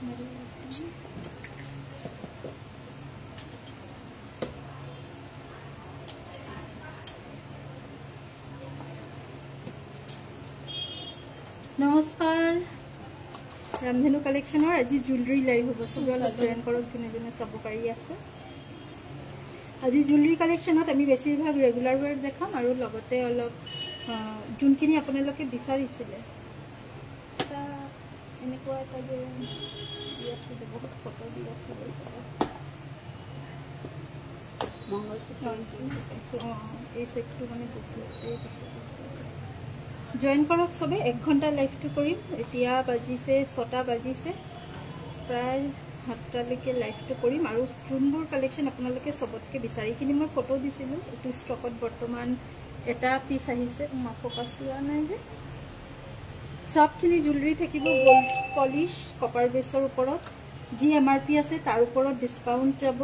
নমস্কাৰ ৰামধেনু কালেকশ্যনৰ আজি jewellery live হ'ব সবে অলপ জয়েন কৰক যোনে যোনে চাব পাৰি আছে আজি জুৱেলাৰী কালেকশ্যনত আমি বেছিভাগ ৰেগুলাৰ ৱেৰ দেখাম আৰু লগতে অলপ যোনখিনি আপোনালোকে বিচাৰিছিলে এটা এনেকুৱা এটা যে আছে বহুত ফটো দি আছে এই সেটটো মানে জয়েন কৰক সবে 1 ঘণ্টা লাইভটো কৰিম এতিয়া বাজিছে 6টা বাজিছে প্ৰায় 7টালৈকে লাইভটো কৰিম আৰু যোনবোৰ কালেকশ্যন আপোনালোকে সবতকে বিচাৰিখিনি মই ফটো দিছিলোঁ এইটো ষ্টকত বৰ্তমান এটা পিস আহিছে মই ফোকাস লোৱা নাই যে সবখিনি জুৱেলাৰী থাকিব গোল্ড পলিশ কপাৰ বেছৰ ওপৰত যি এমআৰপি আছে তাৰ ওপৰত ডিসকাউন্ট যাব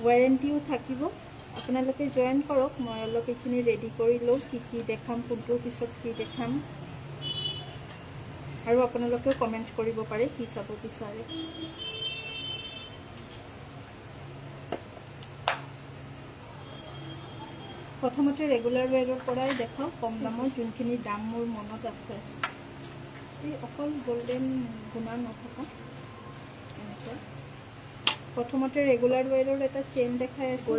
ওয়াৰেন্টিও থাকিব আপোনালোকে জয়েন কৰক মই অলপ এখিনি ৰেডি কৰি লও কি দেখাম কোনটো পিছত কি দেখাম আৰু আপোনালোকে কমেন্ট কৰিব পাৰে কি চাব বিচাৰে প্ৰথমতে ৰেগুলাৰ ৱেৰৰ পৰাই দেখাও কম দামৰ যোনখিনি দাম মোৰ মনত আছে এই অকল গোল্ডেন গুণা নথকা এনেকুৱা প্ৰথমতে ৰেগুলাৰ ৱেৰৰ এটা চেইন দেখাই আছে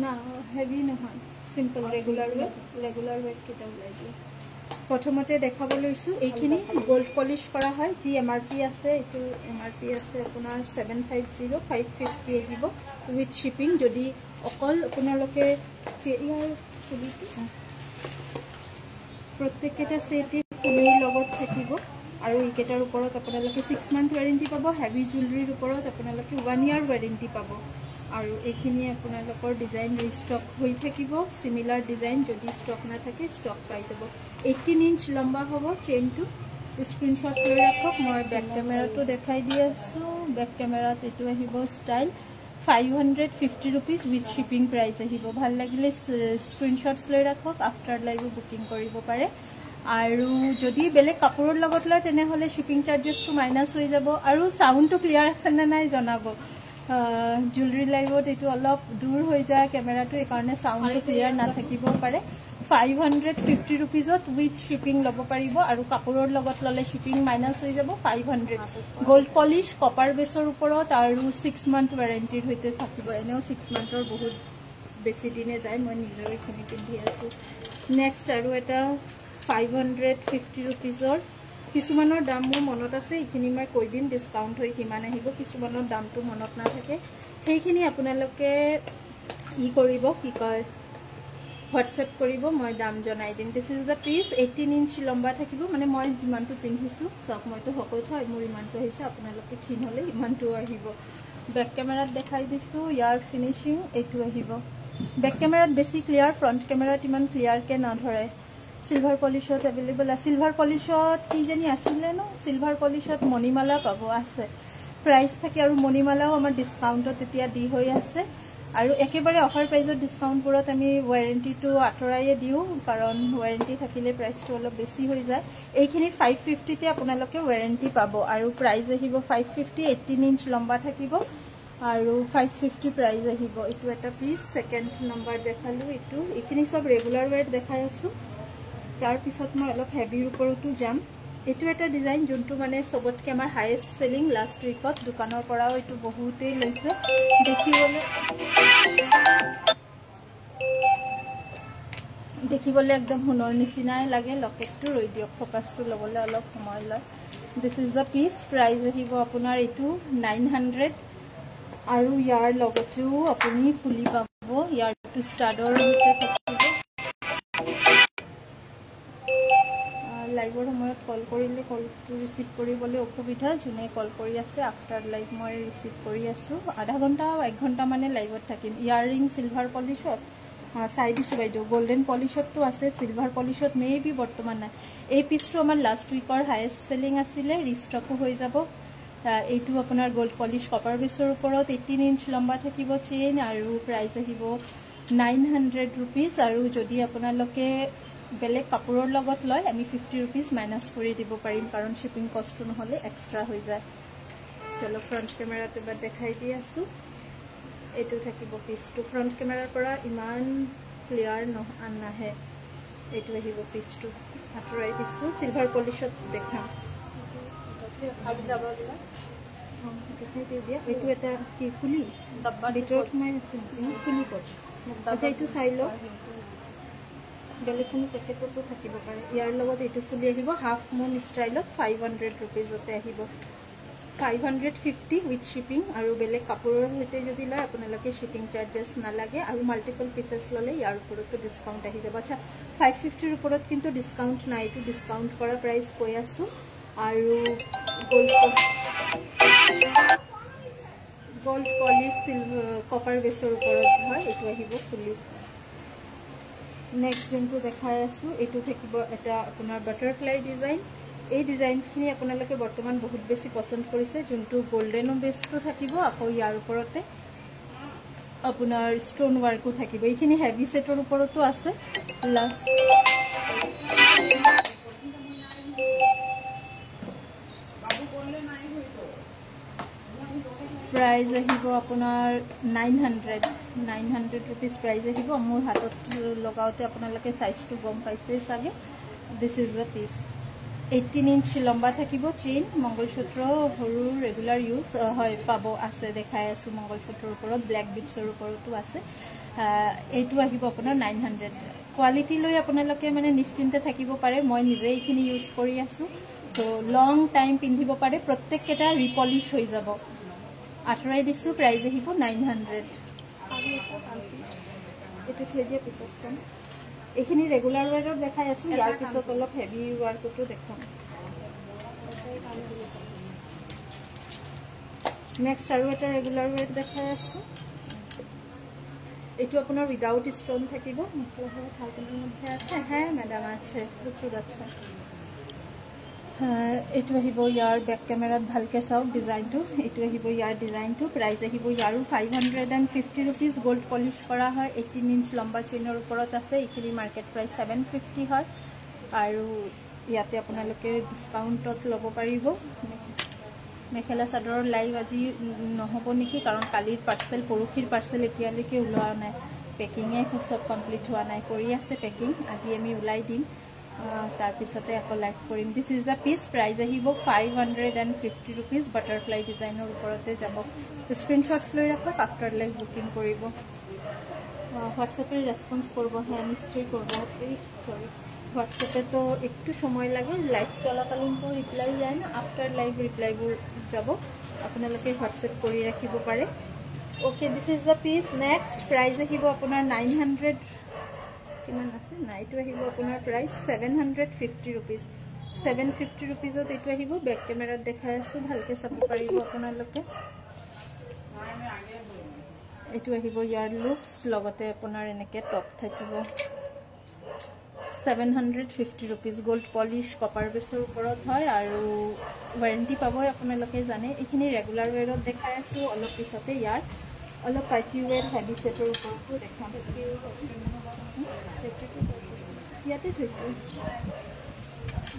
না হেভি নহয় সিম্পল ৰেগুলাৰ ৱেৰ কিটা ওলাই দিয়ে প্ৰথমতে দেখাব লৈছো এইখিনি গোল্ড পলিশ কৰা হয় যি এমআৰপি আছে এইটো এমআৰপি আছে আপোনাৰ 750 550 আহিব উইথ শিপিং যদি অকল আপোনালোকে ইয়াৰ প্ৰত্যেকটা সেটে ফুলৰ লগত থাকিব আৰু ইকেটাৰ ওপৰত আপোনালোকে 6 মান্থ ওয়াৰেন্টি পাব হেভি জুৱেলাৰীৰ ওপৰত আপোনালোকে 1 ইয়াৰ ওয়াৰেন্টি পাব আৰু এইখিনি আপোনালোকৰ ডিজাইন ৰিষ্টক হৈ থাকিব সিমিলাৰ ডিজাইন যদি ষ্টক না থাকে ষ্টক পাই যাব 18 ইঞ্চ লম্বা হ'ব চেইনটো স্ক্ৰিনশ্বট লৈ ৰাখক মই বেক কেমেৰাটো দেখাই দি আছো বেক কেমেৰাত এটো আহিব style 550 rupees with shipping price আহিব ভাল লাগিলে স্ক্ৰিনশ্বটছ লৈ ৰাখক আফটাৰ লাইভ বুকিং কৰিব পাৰে আৰু যদি বেলে কাপোৰৰ লগত লয় তেনে হলে শিপিং চাৰ্জেছটো মাইনাস হৈ যাব আৰু সাউন্ডটো ক্লিয়াৰ আছে নে নাই জনাব জুৱেলাৰী লাইভত এটো অলপ দূৰ হৈ যায় কেমেৰাটো এই কাৰণে সাউন্ডটো ক্লিয়াৰ না থাকিব পাৰে 550 rupeesত উইথ শিপিং লব পাৰিব আৰু কাপোৰৰ লগত ললে শিপিং মাইনাস হৈ যাব 500 গোল্ড পলিশ কপাৰ বেছৰ ওপৰত আৰু 6 মান্থ ওয়াৰেন্টিৰ হৈতে থাকিব এনেও 6 মান্থৰ বহুত বেছি দিনে যায় মই নিজৰ এখিনি পিন্ধি আছো নেক্সট আৰু এটা 550 rupeesৰ কিছুমানৰ দাম মোৰ মনত আছে এখিনি মই কৈ দিম ডিসকাউন্ট হৈ কিমান আহিব কিছুমানৰ দামটো মনত না থাকে সেইখিনি আপোনালোকে ই কৰিব কি কয় WhatsApp কৰিব মই দাম জনাই দিম this is the piece 18 inch লম্বা থাকিব মানে মই যিমানটো পিন্ধিছো সব মইটো হকল হয় মোৰ ইমানটো হৈছে আপোনালোকে ক্ষীণ হলে ইমানটো আহিব বেক কেমেৰাত দেখাই দিছো ইয়াৰ ফিনিশিং এটো আহিব বেক কেমেৰাত বেছি ক্লিয়াৰ ফ্ৰন্ট কেমেৰাত ইমান ক্লিয়াৰ কে নধৰে সিলভাৰ পলিশত अवेलेबल আছে সিলভাৰ পলিশত কি জানি আছিল ন সিলভাৰ পলিশত মণিমালা পাব আছে প্ৰাইস থাকে আৰু মণিমালাও আমাৰ ডিসকাউন্টত এতিয়া দি হৈ আছে আৰু একেবাৰে অফাৰ প্ৰাইজত ডিসকাউন্ট পুৰত আমি ওয়াৰেন্টিটো আতৰায়ে দিও কাৰণ ওয়াৰেন্টি থাকিলে প্ৰাইসটো অলপ বেছি হৈ যায় এইখিনি 550 তে আপোনালোকে ওয়াৰেন্টি পাব আৰু প্ৰাইস আহিব 550 18 ইঞ্চ লম্বা থাকিব আৰু 550 প্ৰাইস আহিব এটো এটা পিস সেকেন্ড নম্বৰ দেখালো এটো এইখিনি সব ৰেগুলাৰ ৱেৰ দেখাই আছো তাৰ পিছত মই অলপ হেভিৰ ওপৰটো যাম এটো এটা ডিজাইন যোনটো মানে সবতকে আমাৰ হাইয়েস্ট সেলিং লাষ্ট উইকত দোকানৰ পৰাও এটো বহুতেই লৈছে দেখিবলে একদম হুনৰ নিচিনাই লাগে লকেটটো ৰৈ দিয়ক ফোকাসটো লবলে অলপ সময় লয় this is the piece price আহিব আপোনাৰ এটো 900 আৰু ইয়াৰ লগতো আপুনি ফুলি পাব ইয়াৰ টু ষ্টাডৰ ভিতৰত থাকিব লাইভৰ সময়ত কল কৰিলে কলটো ৰিসিভ কৰিবলৈ অসুবিধা জুনে কল কৰি আছে আফটাৰ লাইভ মই ৰিসিভ কৰি আছো আধা ঘন্টা 1 ঘন্টা মানে লাইভত থাকিম ইয়াৰিং সিলভাৰ পলিশত চাই দিছো বাইদেউ গোল্ডেন পলিশতটো আছে সিলভাৰ পলিশত মেবি বৰ্তমান নাই এই পিসটো আমাৰ লাষ্ট উইকৰ হাইয়েস্ট সেলিং আছিল ৰিস্টকো হৈ যাব এইটো আপোনাৰ গোল্ড পলিশ কপাৰ বেছৰ ওপৰত 18 ইঞ্চ লম্বা থাকিব চেইন আৰু প্ৰাইস আহিব 900 rupees আৰু যদি আপোনালোকে বেলেগ কাপোৰৰ লগত লয় আমি 50 रुपीस মাইনাস কৰি দিব পাৰিম কাৰণ শিপিং কষ্টটো নহলে এক্সট্ৰা হৈ যায় চলো ফ্ৰন্ট কেমেৰাত এবাৰ দেখাই দি আছো এটো থাকিব পিছটো ফ্ৰন্ট কেমেৰাৰ পৰা ইমান ক্লিয়াৰ নাহে এটো আহিব পিছটো আঁতৰাই দিছো সিলভাৰ পলিশত দেখা আগে ডাবাগুলা দেখাই দিয়া এটো এটা কি খুলি ডাব্বা ভিতৰত মই আছে খুলি কত আচ্ছা এটো চাই ল বেলেগখন পেকেটটো থাকিব পাৰে ইয়াৰ লগত এটো খুলি আহিব হাফ মুন ষ্টাইলত 500 रुपीसতে আহিব 550 উইথ শিপিং আৰু বেলেগ কাপোৰৰ হৈতে যদি লয় আপোনালোকে শিপিং চাৰ্জেস নালাগে আৰু মাল্টিপল পিসেস ললে ইয়াৰ ওপৰতো ডিসকাউন্ট আহি যাব আচ্ছা 550 ৰ ওপৰত কিন্তু ডিসকাউন্ট নাই এটো ডিসকাউন্ট কৰা প্ৰাইস কৈ আছো আৰু গোল্ড পলিশ সিলভাৰ কপাৰ বেসৰ ওপৰত হয় এটো আহিব খুলি নেক্সট যোনটো দেখাই আছো এটো থাকিব এটা আপোনাৰ বাটাৰফ্লাই ডিজাইন এই ডিজাইনছখিনি আপোনালোকে বৰ্তমান বহুত বেছি পছন্দ কৰিছে যোনটো গোল্ডেন বেসটো থাকিব আকৌ ইয়াৰ ওপৰতে আপোনাৰ ষ্টোন ওয়াৰ্কো থাকিব এইখিনি হেভি সেটৰ ওপৰতো আছে লাষ্ট प्राइस আহিব আপোনাৰ 900 रुपीस प्राइस আহিব মোৰ হাতত লগাওতে আপোনালোকে সাইজটো গম পাইছে সাগে this is the piece 18 inch লম্বা থাকিব চেইন মঙ্গলসূত্ৰ হৰু ৰেগুলাৰ ইউজ হয় পাব আছে দেখাই আছো মঙ্গলসূত্ৰৰ ওপৰত ব্ল্যাক বিটছৰ ওপৰতো আছে এইটো আহিব আপোনাৰ 900 কোৱালিটি লৈ আপোনালোকে মানে নিশ্চিন্ত থাকিব পাৰে মই নিজে এইখিনি ইউজ কৰি আছো সো লং টাইম পিন্ধিব পাৰে প্ৰত্যেক কেটা ৰিপলিশ হৈ যাব আঠৰাই দিছো প্ৰাইস আহিব 900 এটো থেজিয়া পিছকছন এখিনি ৰেগুলাৰ ওয়্যাৰত দেখাই আছো ইয়াৰ পিছত অলপ হেভি ওয়াৰ্কটো দেখাম নেক্সট আৰু এটা ৰেগুলাৰ ওয়্যাৰ দেখাই আছো এটো আপোনাৰ উইদাউট ষ্টোন থাকিব মতলব থাউজেন্ডৰ মধ্যে আছে হ্যাঁ ম্যাডাম আছে প্ৰচুৰ আছে এটো আহিব ইয়াৰ ব্যাক ক্যামেৰাত ভালকে চাওক ডিজাইনটো এটো আহিব ইয়াৰ ডিজাইনটো প্ৰাইস আহিব ইয়াৰো 550 रुपीस গোল্ড পলিশ কৰা হয় 18 ইঞ্চ লম্বা চেইনৰ ওপৰত আছে এইখিনি মাৰ্কেট প্ৰাইস 750 হয় আৰু ইয়াতে আপোনালোকে ডিসকাউন্টত ল'ব পাৰিব মেখেলা চাদৰৰ লাইভ আজি নহব নেকি কাৰণ কালিৰ পাৰ্সেল পৰখিৰ পাৰ্সেল এতিয়ালৈকে ওলোৱা নাই পেকিংয়ে সব কমপ্লিট হোৱা নাই কৰি আছে পেকিং আজি আমি উলাই দিম तार पिछते আকৌ লাইভ কৰিম this is the piece price আহিব 550 रुपीस বাটাৰফ্লাই ডিজাইনৰ ওপৰতে যাব স্ক্ৰিনশটস লৈ ৰাখক আফটাৰ লাইভ বুকিং কৰিব হোৱাটসঅ্যাপে রেসপন্স করব হ্যাঁ নিশ্চয় করব সরি হোয়াটসঅ্যাপে তো একটু সময় লাগে লাইভ চলাকালীন তো রিপ্লাই যায় না আফটার লাইভ ৰিপ্লাইবোৰ যাব আপোনালোকে হোয়াটসঅ্যাপ কৰি ৰাখিব পাৰে okay this is the piece next price আহিব আপোনাৰ 900 কিমান আছে না এটো আহিব আপোনাৰ প্ৰাইস 750 रुपीस 750 रुपीसত এটো আহিব ব্যাক ক্যামেৰাত দেখাই আছো ভালকে চাব পাৰিব আপোনালোকে এটো আহিব ইয়াৰ লুকস লগতে আপোনাৰ এনেকে টপ থাকিব 750 रुपीस গোল্ড পলিশ কপাৰ বেসৰ ওপৰত হয় আৰু ওয়াৰেন্টি পাব আপোনালোকে জানে এইখিনি ৰেগুলাৰ ওয়্যাৰত দেখাই আছো অলপ পিছতে ইয়াৰ অলপ পাৰ্টি ওয়্যাৰ হেভি সেটৰ ওপৰতো দেখাম ইয়াতে থৈছো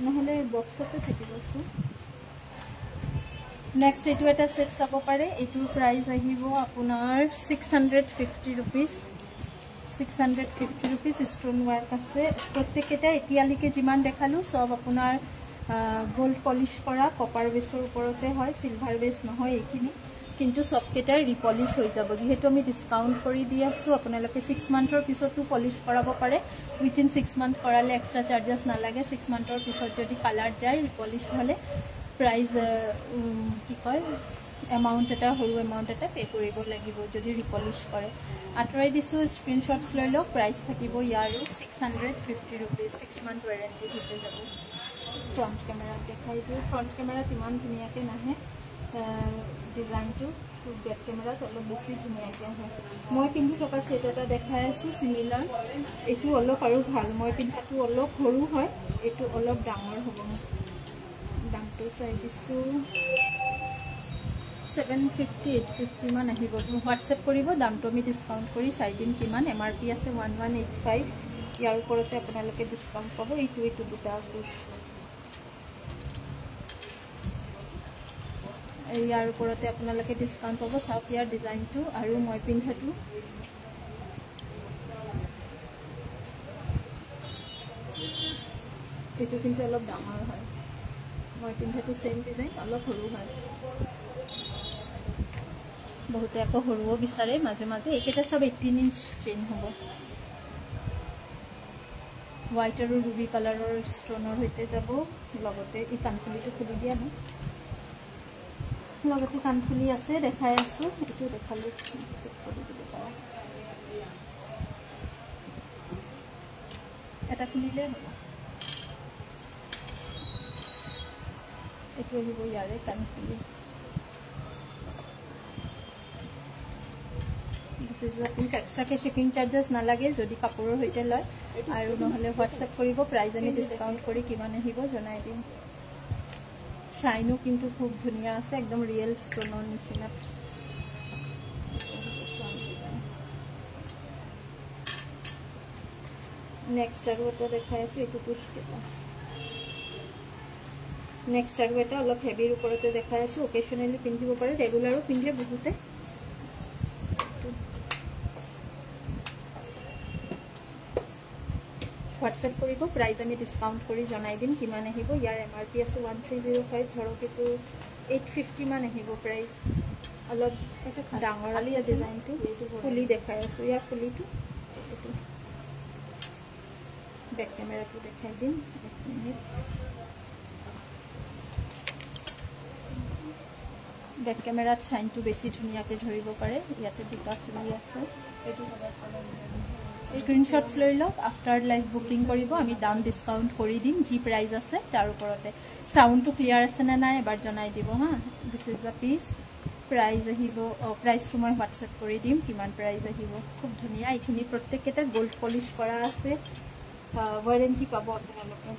নহলে বক্সতে থাকিব সো নেক্সট এটো এটা সেট চাব পাৰে এটোৰ প্ৰাইস আহিব আপোনাৰ 650 रुपीस 650 रुपीस ষ্টোন ওয়াৰ্ক আছে প্ৰত্যেকটা এতিয়ালৈকে যিমান দেখালো সব আপোনাৰ গোল্ড পলিশ কৰা কপাৰ বেসৰ ওপৰতে হয় সিলভাৰ বেস নহয় এইখিনি কিন্তু সবকেটা ৰিপলিশ হৈ যাব যেহেতু আমি ডিসকাউন্ট কৰি দি আছো আপোনালোকে 6 মান্থৰ পিছতো পলিশ কৰাব পাৰে উইথিন 6 মান্থ কৰালে এক্সট্ৰা চাৰ্জেস নালাগে 6 মান্থৰ পিছত যদি কালাৰ যায় ৰিপলিশ হলে প্ৰাইস কি কয় এমাউন্ট এটা হৰু এমাউন্ট এটা পে কৰিব লাগিব যদি ৰিপলিশ কৰে আতৰাই দিছো স্ক্ৰিনশটস লৈ লওক প্ৰাইস থাকিব ইয়াৰো 650 रुपीस 6 মান্থ ওয়াৰেন্টি দিতে যাব ফ্ৰন্ট কেমেৰা দেখাই দিও ফ্ৰন্ট কেমেৰা ইমান ধুনিয়াকে নাহে ডিজাইন টু ব্যাক ক্যামেৰা অলপ বেছি ধুনিয়াকে আহে মই পিন্ধি থকা সেট এটা দেখাই আছো সিমিলাৰ এটো অলপ আৰু ভাল মই পিন্ধাটো অলপ সৰু হয় এটো অলপ ডাঙৰ হ'ব দামটো চাই দিছো 750 850 মান আহিব হোৱাটসঅ্যাপ কৰিব দামটো আমি ডিসকাউন্ট কৰি চাই দিম কিমান এমআৰপি আছে 1185 ইয়াৰ ওপৰতে আপোনালোকে ডিছকাউণ্ট পাব এইটো দুটা কুৰ্চ ইয়াৰ ওপৰতে আপোনালোকে ডিছকাউণ্ট পাব চাওক ইয়াৰ ডিজাইনটো আৰু মই পিন্ধাটো এইটো কিন্তু অলপ ডাঙৰ হয় মই পিন্ধাটো সেম ডিজাইন অলপ সৰু হয় বহুতে আকৌ সৰুও বিচাৰে মাজে মাজে এইকেইটা সব 18 ইঞ্চ চেইন হ'ব হোৱাইট আৰু ৰুবি কালাৰৰ ষ্টনৰ সৈতে যাব লগতে এই কাণফুলিটো খুলি দিয়া ন লগতে কাণফুলি আছে দেখাই আছো এইটো দেখালো এটা খুলিলে হ'ব এইটো আহিব ইয়াৰে কাণফুলি এক্সট্ৰাকে শিপিং চাৰ্জেছ নালাগে যদি কাপোৰৰ সৈতে লয় আৰু নহ'লে হোৱাটছএপ কৰিব প্ৰাইজ আমি ডিছকাউণ্ট কৰি কিমান আহিব জনাই দিম শাইনো কিন্তু খুব ধুনীয়া আছে একদম ৰিয়েল ষ্টনৰ নিচিনা নেক্সট আৰু এটা দেখাই আছো এইটো কুৰ্তিটা নেক্সট আৰু এটা অলপ হেভিৰ ওপৰতে দেখাই আছো অকেশনেলি পিন্ধিব পাৰে ৰেগুলাৰো পিন্ধে বহুতে হোৱাটছএপ কৰিব প্ৰাইজ আমি ডিছকাউণ্ট কৰি জনাই দিম কিমান আহিব ইয়াৰ MRP আছে 1305 ধৰক এইটো 850 মান আহিব প্ৰাইজ অলপ ডাঙৰ আলি ডিজাইনটো ফুলি দেখাই আছো ইয়াৰ ফুলিটো বেক কেমেৰাটো দেখাই দিম এক মিনিট বেক কেমেৰাত চাইনটো বেছি ধুনীয়াকৈ ধৰিব পাৰে ইয়াতে দুটা ফুলি আছে এইটো স্ক্ৰীনশ্বটছ লৈ লওক আফটাৰ লাইভ বুকিং কৰিব আমি দাম ডিছকাউণ্ট কৰি দিম যি প্ৰাইজ আছে তাৰ ওপৰতে সাউণ্ডটো ক্লিয়াৰ আছে নে নাই এবাৰ জনাই দিব হা this is the piece price আহিব প্ৰাইজটো মই হোৱাটছএপ কৰি দিম কিমান প্ৰাইজ আহিব খুব ধুনীয়া এইখিনি প্ৰত্যেকটা গোল্ড পলিশ কৰা আছে ওয়াৰেন্টি পাব আপোনালোকে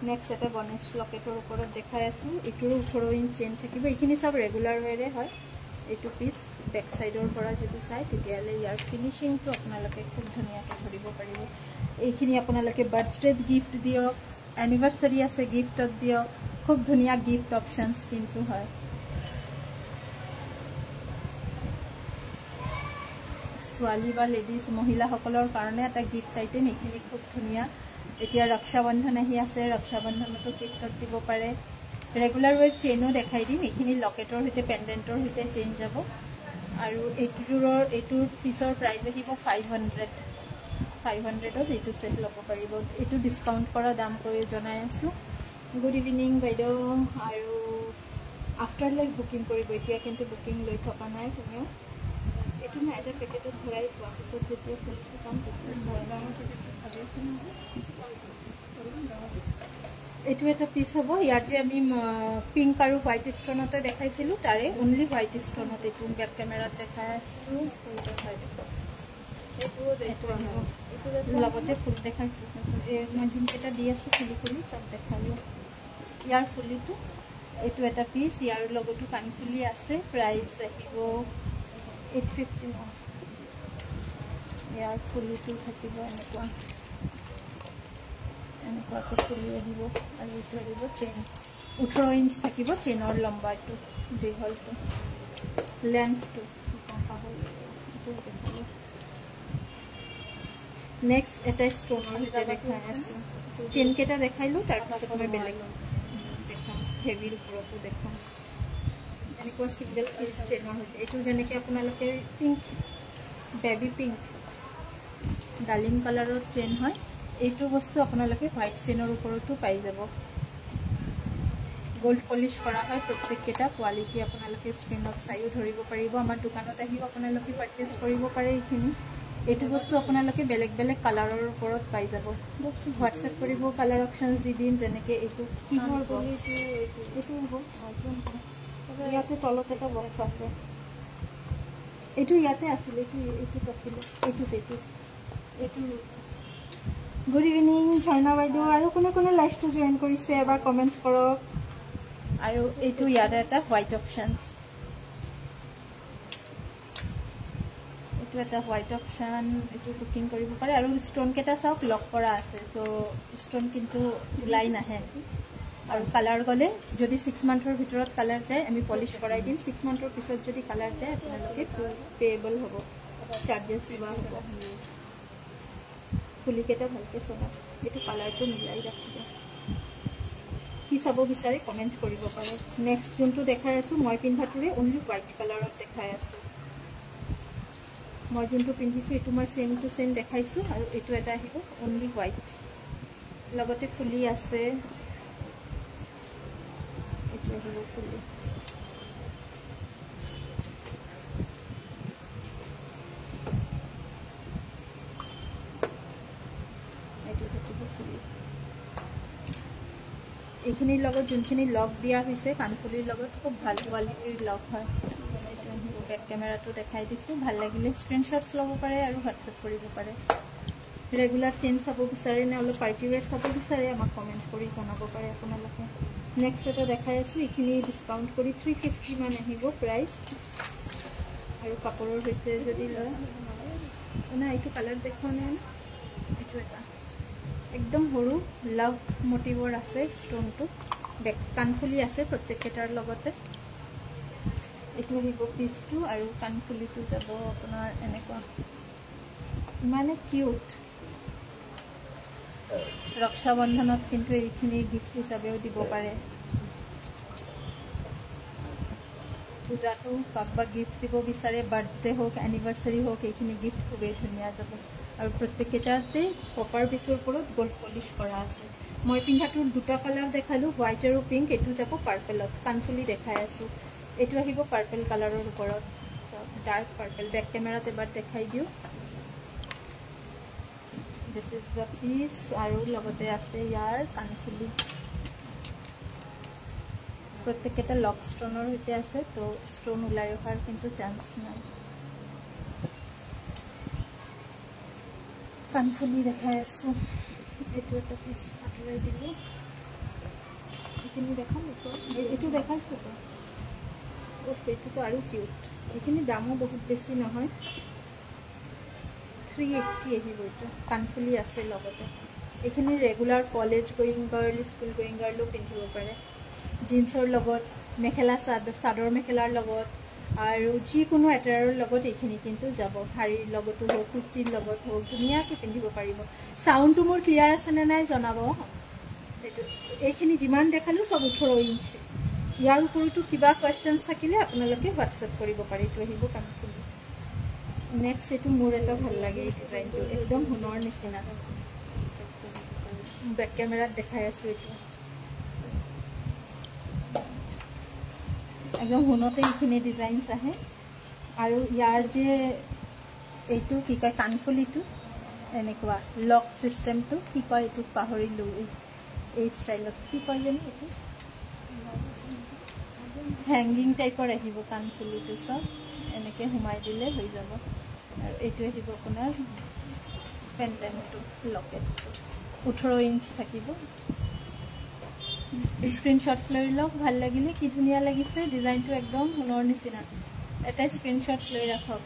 নেক্সট এটা গণেশ লকেটৰ ওপৰত দেখাই আছো এইটোৰ 18 ইঞ্চ চেইন থাকিব এইখিনি সব ৰেগুলাৰ ওয়েৰে হয় এইটো পিস বেক সাইডৰ পৰা যদি চাই তেতিয়ালে ইয়াৰ ফিনিশিংটো আপোনালোকে খুব ধুনীয়াকৈ ধৰিব পাৰিব এইখিনি আপোনালোকে বাৰ্থডে গিফট দিয়ক এনিভাৰ্সাৰী আছে গিফটত দিয়ক খুব ধুনীয়া গিফট অপশনস কিন্তু হয় ছোৱালী বা লেডিজ মহিলাসকলৰ কাৰণে এটা গিফট আইটেম এইখিনি খুব ধুনীয়া এতিয়া ৰক্ষাবন্ধন আহি আছে ৰক্ষাবন্ধনতো গিফটত দিব পাৰে ৰেগুলাৰ ওয়েৰ চেইনো দেখাই দিম এইখিনি লকেটৰ সৈতে পেন্ডেন্টৰ সৈতে চেইন যাব আৰু এইটোৰ পিছৰ প্ৰাইস আহিব 500ত এইটো সেট ল'ব পাৰিব এইটো ডিসকাউন্ট কৰা দাম কৰি জনাই আছো গুড ইভিনিং বাইদেউ আৰু আফটাৰ লাইভ বুকিং কৰিব এতিয়া কিন্তু বুকিং লৈ থকা নাই কোনেও এইটো মই এটা পেকেটত ভৰাই থোৱা পিছত যেতিয়া খুলিছো কাম এইটো এটা পিস হ'ব ইয়াত যে আমি পিংক আৰু হোৱাইট ষ্টনতে দেখাইছিলো তাৰে অনলি হোৱাইট ষ্টনত এইটো বেক কেমেৰাত দেখাই আছো লগতে ফুল দেখাইছো মই যোনকেইটা দি আছো ফুলি সব দেখালো ইয়াৰ ফুলিটো এইটো এটা পিস ইয়াৰ লগতো কাণফুলি আছে প্ৰাইস আহিব 850 ইয়াৰ ফুলিটো থাকিব এনেকুৱা ফুলি আহিব আৰু এইটো আহিব চেইন 18 ইঞ্চ থাকিব চেইনৰ লম্বাটো দীঘলটো লেন্থটো নেক্সট এটা ষ্টনৰ এটা দেখাই আছে চেইন কেটা দেখাইলো তাৰ পিছত মই বেলেগ দেখাম হেভিৰ ওপৰতো দেখাম এনেকুৱা সিঙ্গেল পিস চেইনৰ এইটো যেনেকৈ আপোনালোকে পিংক বেবি পিংক ডালিম কালাৰৰ চেইন হয় এইটো বস্তু আপোনালোকে হোৱাইট চেইনৰ ওপৰতো পাই যাব গোল্ড পলিশ কৰা হয় প্ৰত্যেকটা কোৱালিটি আপোনালোকে স্ক্ৰীনত চাইও ধৰিব পাৰিব আমাৰ দোকানত আহিও আপোনালোকে পাৰচেজ কৰিব পাৰে এইখিনি এইটো বস্তু আপোনালোকে বেলেগ বেলেগ কালাৰৰ ওপৰত পাই যাব হোৱাটছএপ কৰিব কালাৰ অপশনস দি দিম যেনেকৈ এইটো কিহৰ পলিশ এইটো হ'ব ইয়াতে তলত এটা বক্স আছে এইটো ইয়াতে আছিল এইটো আছিল এইটো গুড ইভিনিং ঝৰ্ণা বাইদেউ আৰু কোনে কোনে লাইভটো জয়েন কৰিছে এবাৰ কমেন্ট কৰক আৰু এইটো ইয়াতে এটা হোৱাইট অপশনস এইটো এটা হোৱাইট অপশ্যন, এইটো বুকিং কৰিব পাৰে। আৰু ষ্টোনকেইটা চাওক লক কৰা আছে, তো ষ্টোন কিন্তু ওলাই নাহে। আৰু কালাৰ গ'লে যদি 6 মান্থৰ ভিতৰত কালাৰ যায় আমি পলিশ কৰাই দিম। 6 মান্থৰ পিছত যদি কালাৰ যায় আপোনালোকে পেয়েবল হ'ব, চাৰ্জেছ লোৱা হ'ব। ফুলিকেইটা ভালকৈ চাব, এইটো কালাৰটো মিলাই ৰাখিব। কি চাব বিচাৰে কমেণ্ট কৰিব পাৰে। নেক্সট যোনটো দেখাই আছোঁ মই পিন্ধাটোৰে অনলি হোৱাইট কালাৰত দেখাই আছোঁ। মই যোনটো পিন্ধিছোঁ এইটো মই চেম টু চেম দেখাইছোঁ। আৰু এইটো এটা আহিব অনলি হোৱাইট, লগতে ফুলি আছে। এইটো আহিব ফুলি। এইটো থাকিব ফুলি। এইখিনিৰ লগত যোনখিনি লক দিয়া হৈছে কাণফুলিৰ লগত খুব ভাল কোৱালিটিৰ লক হয়। বেক কেমেৰাটো দেখাই দিছোঁ। ভাল লাগিলে স্ক্ৰীনশ্বটছ ল'ব পাৰে আৰু হোৱাটছএপ কৰিব পাৰে। ৰেগুলাৰ চেইন চাব বিচাৰে নে অলপ পাৰ্টি ৱেৰ চাব বিচাৰে আমাক কমেণ্ট কৰি জনাব পাৰে আপোনালোকে। নেক্সট এটা দেখাই আছোঁ, এইখিনি ডিছকাউণ্ট কৰি 350 মান আহিব প্ৰাইচ। আৰু কাপোৰৰ সৈতে যদি লয় না, এইটো কালাৰ দেখুওৱা নাই না, এইটো এটা একদম সৰু লাভ মটিভৰ আছে। ষ্টোনটো বেক কাণফুলি আছে প্ৰত্যেককেইটাৰ লগতে। এইটো আহিব পিচটো আৰু কাণফুলিটো যাব আপোনাৰ এনেকুৱা, ইমানে কিউট। ৰক্ষাবন্ধনত কিন্তু এইখিনি গিফ্ট হিচাপেও দিব পাৰে। পূজাটো কাৰোবাক গিফ্ট দিব বিচাৰে, বাৰ্থডে হওক এনিভাৰ্চাৰী হওক, এইখিনি গিফ্ট খুবেই ধুনীয়া যাব। আৰু প্ৰত্যেককেইটাতে কপাৰ পিচৰ ওপৰত গল্ড পলিশ কৰা আছে। মই পিন্ধাটোৰ দুটা কালাৰ দেখালোঁ, হোৱাইট আৰু পিংক। এইটো যাব পাৰ্পেলত, কাণফুলি দেখাই আছোঁ। এইটো আহিব পাৰ্পেল কালাৰৰ ওপৰত, ডাৰ্ক পাৰ্পেল। বেক কেমেৰাত এবাৰ দেখাই দিওঁ। This is the piece. আৰু লগতে আছে ইয়াৰ কাণফুলি। প্ৰত্যেককেইটা লক ষ্টোনৰ সৈতে আছে, তো ষ্টোন ওলাই অহাৰ কিন্তু চান্স নাই। কাণফুলি দেখাই আছোঁ। এইটো এটা পিচ আঁতৰাই দিলোঁ। এইখিনি দেখাম, এইটো দেখাইছোঁ তো। এইটোতো আৰু কিউট। এইখিনি দামো বহুত বেছি নহয়, 380 আহিব। এইটো কাণফুলি আছে লগতে। এইখিনি regular college going girl, school going গাৰ্লো পিন্ধিব পাৰে। জিন্সৰ লগত, মেখেলা চাদৰ মেখেলাৰ লগত, আৰু যিকোনো এটাৰৰ লগত এইখিনি কিন্তু যাব। শাৰীৰ লগতো হওক, কুৰ্তিৰ লগত হওক, ধুনীয়াকৈ পিন্ধিব পাৰিব। চাউণ্ডটো মোৰ ক্লিয়াৰ আছেনে নাই জনাব। এইখিনি যিমান দেখালোঁ চব 18 ইঞ্চি। ইয়াৰ ওপৰতো কিবা কুৱেশ্যনছ থাকিলে আপোনালোকে হোৱাটছএপ কৰিব পাৰে। এইটো আহিব কাণফুলি। নেক্সট এইটো মোৰ এটা ভাল লাগে, এই ডিজাইনটো একদম সোণৰ নিচিনা। বেক কেমেৰাত দেখাই আছোঁ। এইটো একদম সোণতে এইখিনি ডিজাইনছ আহে। আৰু ইয়াৰ যে এইটো কি কয় কাণফুলিটো এনেকুৱা লক চিষ্টেমটো কি কয়, এইটো পাহৰিলোঁ। এই ষ্টাইলত কি কয় জানো, এইটো হেংগিং টাইপৰ আহিব কাণফুলিটো। চব এনেকৈ সোমাই দিলে হৈ যাব। আৰু এইটো আহিব আপোনাৰ পেণ্ডেণ্টটো, লকেটটো 18 ইঞ্চ থাকিব। স্ক্ৰীনশ্বটছ লৈ লওক, ভাল লাগিলে। কি ধুনীয়া লাগিছে ডিজাইনটো, একদম সোণৰ নিচিনা। এটা স্ক্ৰীনশ্বটছ লৈ ৰাখক।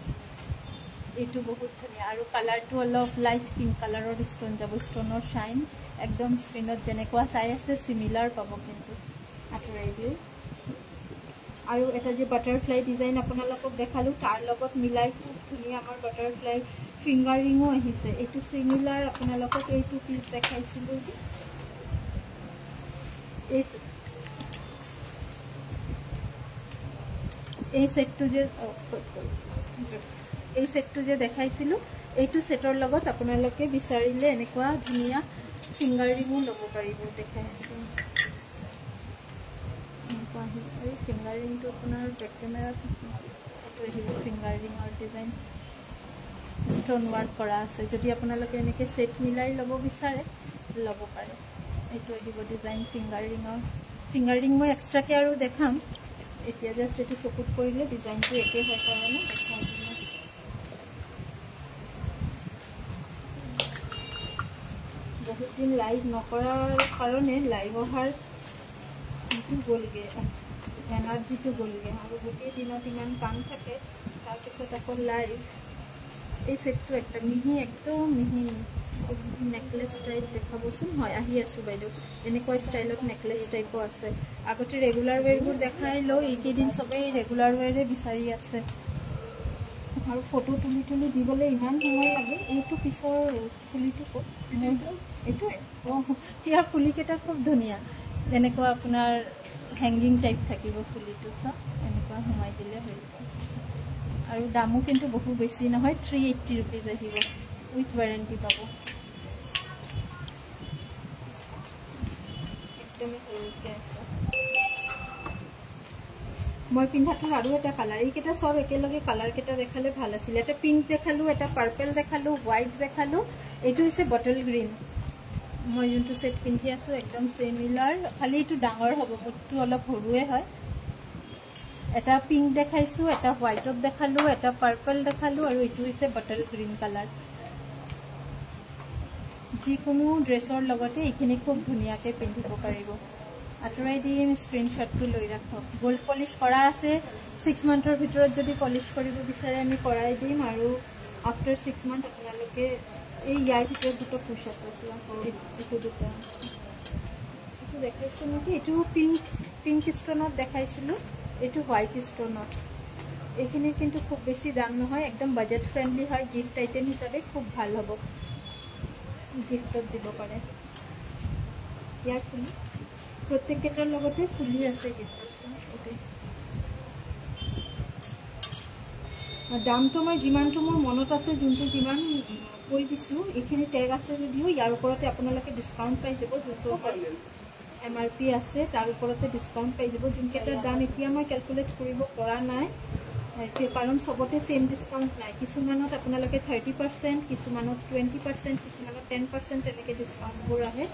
এইটো বহুত ধুনীয়া। আৰু কালাৰটো অলপ লাইট পিংক কালাৰৰ ষ্টোন যাব, ষ্টোনৰ শ্বাইন একদম স্ক্ৰীনত যেনেকুৱা চাই আছে চিমিলাৰ পাব। কিন্তু আঁতৰাই দিওঁ। আৰু এটা যে বাটাৰফ্লাই ডিজাইন আপোনালোকক দেখালোঁ, তাৰ লগত মিলাই খুব ধুনীয়া আমাৰ বাটাৰফ্লাই ফিংগাৰ ৰিঙো আহিছে। এইটো চিমিলাৰ আপোনালোকক এইটো পিচ দেখাইছিলোঁ যে এই সেটটো যে দেখাইছিলোঁ, এইটো সেটৰ লগত আপোনালোকে বিচাৰিলে এনেকুৱা ধুনীয়া ফিংগাৰ ৰিঙো ল'ব পাৰিব। দেখাই আছোঁ এনেকুৱা আহিব। এই ফিংগাৰ ৰিংটো আপোনাৰ বেক কেমেৰাত এইটো আহিব ফিংগাৰ ৰিঙৰ ডিজাইন, ষ্টোন ৱাৰ্ক কৰা আছে। যদি আপোনালোকে এনেকৈ ছেট মিলাই ল'ব বিচাৰে ল'ব পাৰে। এইটো আহিব ডিজাইন ফিংগাৰ ৰিঙৰ। ফিংগাৰ ৰিং মই এক্সট্ৰাকৈ আৰু দেখাম। এতিয়া জাষ্ট এইটো চকুত পৰিলে ডিজাইনটো একেই হয় কাৰণে দেখাই দিলোঁ। বহুত দিন লাইভ নকৰাৰ কাৰণে লাইভ অহাৰ ইটো গ'লগৈ, এনাৰ্জিটো গ'লগৈ। আৰু গোটেই দিনত ইমান কাম থাকে, তাৰপিছত আকৌ লাইভ এই সেটটো একটা মিহি একদম মিহি নেকলেস টাইপ দেখাবচোন হয় আহি আছো বাইদেউ এনেকুৱা ষ্টাইলত নেকলেস টাইপো আছে আগতে ৰেগুলাৰ ওয়্যাৰবোৰ দেখাই লো এইকেইদিন সবেই ৰেগুলাৰ ওয়্যাৰে বিচাৰি আছে আৰু ফটো তুলি দিবলৈ ইমান সময় লাগে এইটো পিছৰ ফুলিটো এইটো ইয়াৰ ফুলিকেইটা খুব ধুনীয়া এনেকুৱা আপোনাৰ হেংগিং টাইপ থাকিব ফুলিটো সব এনেকুৱা সোমাই দিলে হৈ যাব আৰু দামো কিন্তু বহু বেছি নহয় 380 रुपीस আহিব উইথ ওয়াৰেন্টি পাব একদমই হেলকে আছে মই পিন্ধাটো আৰু এটা কালাৰ এইকেইটা সব একেলগে কালাৰ কেইটা দেখালে ভাল আছিল এটা পিংক দেখালো এটা পাৰ্পল দেখালো হোৱাইট দেখালো এইটো হৈছে বটল গ্ৰীণ মই যোনটো সেট পিন্ধি আছো একদম সিমিলাৰ খালি এইটো ডাঙৰ হ'ব বটটো অলপ সৰুৱে হয় এটা পিংক দেখাইছো এটা হোৱাইটত দেখালো এটা পাৰ্পল দেখালো আৰু এইটো হৈছে বটল গ্ৰীণ কালাৰ যিকোনো ড্ৰেছৰ লগতে এইখিনি খুব ধুনীয়াকৈ পিন্ধিব পাৰিব আঁতৰাই দিম স্ক্ৰীনশ্বটটো লৈ ৰাখক গোল্ড পলিশ কৰা আছে 6 মান্থৰ ভিতৰত যদি পলিশ কৰিব বিচাৰে আমি কৰাই দিম আৰু আফটাৰ 6 মান্থ আপোনালোকে এই ইয়াৰ ভিতৰত দুটো পুশ আপ আছে এইটো দুটা এইটো দেখাইছো নেকি এইটো পিংক ষ্টনত দেখাইছিলো এইটো হোয়াইট স্টোনত এইখিনি কিন্তু খুব বেছি দাম নহয় একদম বাজেট ফ্ৰেন্ডলি হয় গিফট আইটেম হিচাপে খুব ভাল হ'ব গিফটত দিব পাৰে ইয়াৰ ফুলি প্ৰত্যেকটাৰ লগতে ফুলি আছে গিফট দামটো মই যিমানটো মোৰ মনত আছে যোনটো যিমান কৈ দিছো এইখিনি টেগ আছে যদিও ইয়াৰ ওপৰতে আপোনালোকে ডিসকাউন্ট পাই যাব যোনটো MRP আছে তাৰ ওপৰতে ডিসকাউন্ট পাই যাব যোনকেটাৰ দাম এতিয়া মই ক্যালকুলেট কৰিব পৰা নাই কাৰণ সবতে সেম ডিসকাউন্ট নাই কিছুমানত আপোনালোকে 30% কিছুমানত 20% কিছুমানত 10% এনেকে ডিসকাউন্ট বোৰ আহে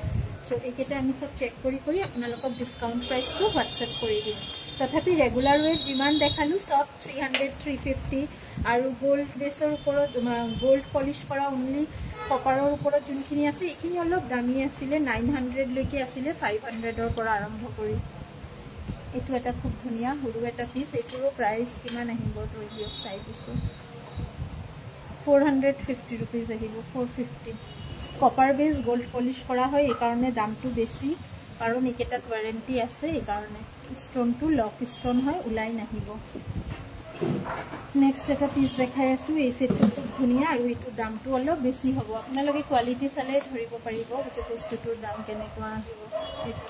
সো এইকেটা আমি সব চেক কৰি আপোনালোকক ডিসকাউন্ট প্ৰাইসটো WhatsApp কৰি দিম তথাপি ৰেগুলাৰ ওয়েট যিমান দেখালো সব 300 350 আৰু গোল্ড বেসৰ ওপৰত গোল্ড পলিশ কৰা অনলি কপাৰৰ ওপৰত যোনখিনি আছে এইখিনি অলপ দামী আছিল 900 লৈকে আছিল 500 ৰ পৰা আৰম্ভ কৰি এইটো এটা খুব ধুনিয়া হৰু এটা পিস এইটোৰ প্ৰাইস কিমান আহিব ৰহিও চাই দিছো 450 रुपीस আহিব 450 কপাৰ বেস গোল্ড পলিশ কৰা হয় এই কাৰণে দামটো বেছি কাৰণ একেটাত ওয়াৰেন্টি আছে এই কাৰণে স্টোনটো লক স্টোন হয় উলাই নাহিব নেক্সট এটা পিস দেখাই আছো এই সেটটো খুব ধুনিয়া আৰু এইটো দামটো অলপ বেছি হ'ব আপোনালোকে কোৱালিটি চালে ধৰিব পাৰিব যে বস্তুটোৰ দাম কেনেকুৱা আহিব এইটো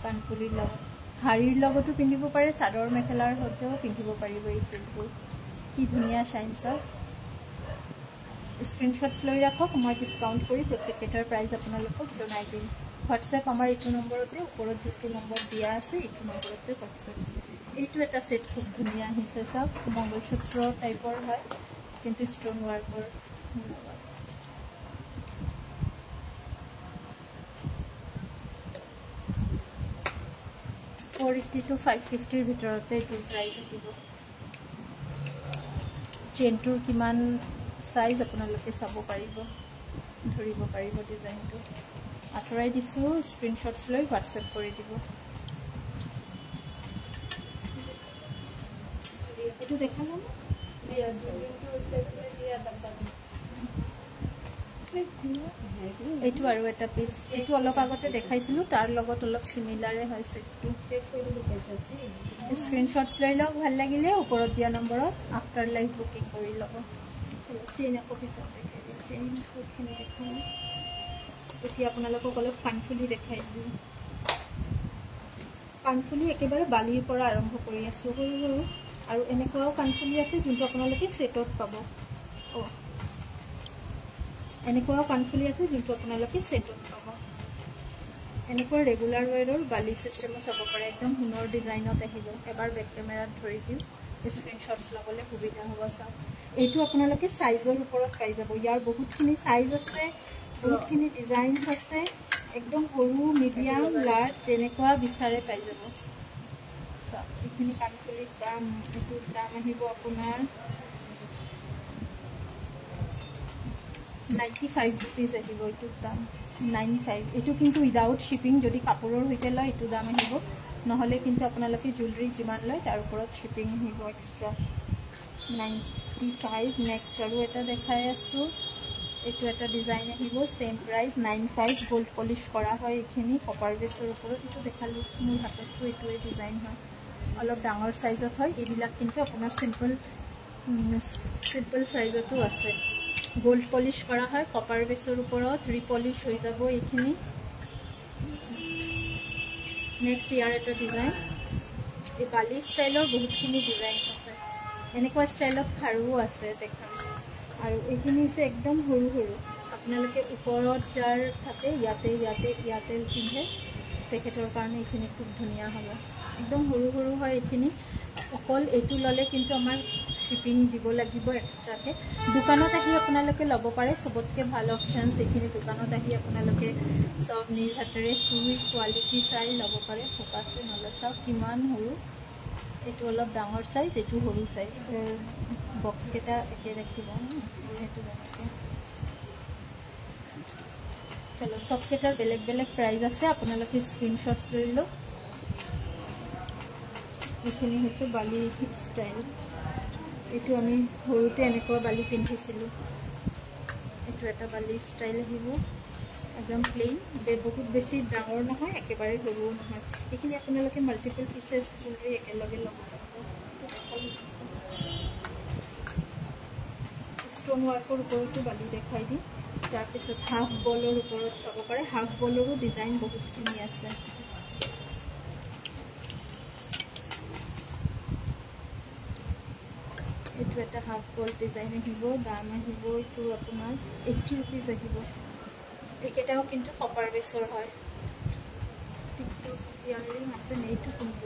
কানপুলিৰ লগত হাৰিৰ লগতো পিন্ধিব পাৰে সাদৰ মেখেলাৰ সৈতেও পিন্ধিব পাৰিব এই সেটটো কি ধুনিয়া শাইনছৰ স্ক্ৰিনশ্বটছ লৈ ৰাখক মই ডিসকাউন্ট কৰি প্ৰত্যেকটাৰ প্ৰাইস আপোনালোকক জনাই দিম WhatsApp আমাৰ এইটো নম্বৰতে ওপৰত যোনটো নম্বৰ দিয়া আছে এইটো নম্বৰতে WhatsApp এইটো এটা সেট খুব ধুনিয়া আহিছে সব মংগলসূত্ৰ টাইপৰ হয় কিন্তু ষ্টোন ওয়াৰ্কৰ 480 to 550 ভিতৰতে এইটো প্ৰাইস আহিব চেনটোৰ কিমান সাইজ আপোনালোকে চাব পাৰিব ধৰিব পাৰিব ডিজাইনটো আঁতৰাই দিছো স্ক্ৰিনশ্বটছ লৈ WhatsApp কৰি দিব এইটো দেখালো না এইটো আৰু এটা পিস এইটো অলপ আগতে দেখাইছিলো তাৰ লগত অলপ সিমিলাৰে হয় সেটটো স্ক্ৰিনশ্বটছ লৈ লওক ভাল লাগিলে ওপৰত দিয়া নম্বৰত আফটাৰ লাইভ বুকিং কৰি লব চেইন অফিচত দেখাই দিম চেইন কোডখিনি দেখাই এতিয়া আপোনালোকক অলপ কানফুলি দেখাই দিম কানফুলি একেবাৰে বালিৰ পৰা আৰম্ভ কৰি আছো সৰু আৰু এনেকুৱাও কানফুলি আছে যোনটো আপোনালোকে সেটত পাব এনেকুৱাও কানফুলি আছে যোনটো আপোনালোকে সেটত পাব এনেকুৱা ৰেগুলাৰ ওয়্যাৰৰ বালি সিস্টেমে চাব পাৰে একদম হুনৰ ডিজাইনত আহিব এবাৰ বেক কেমেৰাত ধৰি দিম স্ক্ৰিনশ্বটছ লবলৈ সুবিধা হ'ব সব এইটো আপোনালোকে সাইজৰ ওপৰত পাই যাব ইয়াৰ বহুতখিনি সাইজ আছে বহুতখিনি ডিজাইনছ আছে একদম সৰু মিডিয়াম লাৰ্জ যেনেকুৱা বিচাৰে পাই যাব সব এইখিনি কানফুলিৰ দাম এইটো দাম আহিব আপোনাৰ 95 रुपीस আহিব এইটো দাম 95 এটো কিন্তু উইদাউট শিপিং যদি কাপোৰৰ হৈতে লয় এটো দাম আহিব নহলে কিন্তু আপোনালোকে জুৱেলাৰী যিমান লয় তাৰ ওপৰত শিপিং আহিব এক্সট্ৰা 85 নেক্সট আৰু এটা দেখাই আছো এটো এটা ডিজাইন আহিব সেম প্ৰাইস 95 গোল্ড পলিশ কৰা হয় এখিনি কপাৰ বেছৰ ওপৰত এটো দেখালো মোৰ হাতটো এটোৱে ডিজাইন হয় অলপ ডাঙৰ সাইজত হয় এবিলাক কিন্তু আপোনাৰ সিম্পল সাইজতো আছে গোল্ড পলিশ কৰা হয় কপাৰ বেছৰ ওপৰত ৰিপলিশ হৈ যাব এখিনি নেক্সট ইয়াৰ এটা ডিজাইন এই বালি ষ্টাইলৰ বহুতখিনি ডিজাইন আছে এনেকুৱা ষ্টাইলত খাৰুও আছে দেখাম আৰু এইখিনি আছে একদম সৰু সৰু আপোনালোকে ওপৰত যাৰ থাকে ইয়াতে পিন্ধে তেখেতৰ কাৰণে এইখিনি খুব ধুনীয়া হ'ব একদম সৰু সৰু হয় এইখিনি অকল এইটো ললে কিন্তু আমাৰ শিপিং দিব লাগিব এক্সট্ৰাকে দোকানত আহি আপোনালোকে ল'ব পাৰে সবতকে ভাল অপচনছ এইখিনি দোকানত আহি আপোনালোকে সব নিজ হাতেৰে চুই কোৱালিটি চাই ল'ব পাৰে ফোকাছে নহলে চাওক কিমান সৰু এইটো অলপ ডাঙৰ সাইজ এইটো সৰু সাইজ বক্স কেটা একে ৰাখিব এইটো এনেকে চলো সব কেটা বেলেগ বেলেগ প্ৰাইস আছে আপোনালোকে স্ক্ৰিনশ্বটছ লৈ লওক এইখিনি হৈছে বালি ষ্টাইল এইটো আমি সৰুতে এনেকুৱা বালি পিন্ধিছিলো এইটো এটা বালি ষ্টাইল আহিব একদম প্লেন বহুত বেছি ডাঙৰ নহয় একেবাৰে সৰু নহয় এইখিনি আপোনালোকে মাল্টিপল পিসেছ জুৱেলাৰী একেলগে ল'ব পাৰিব ষ্টন ওয়াৰ্কৰ ওপৰতো বালি দেখাই দিম তাৰ পিছত হাফ বলৰ ওপৰত চাব পাৰে হাফ বলৰো ডিজাইন বহুতখিনি আছে এইটো এটা হাফ বল ডিজাইন আহিব দাম আহিব এইটো আপোনাৰ 80 रुपीस আহিব একেটাও কিন্তু কপাৰ বেছৰ হয় টিকটক ইয়াৰিং আছে নেইটো কোনটো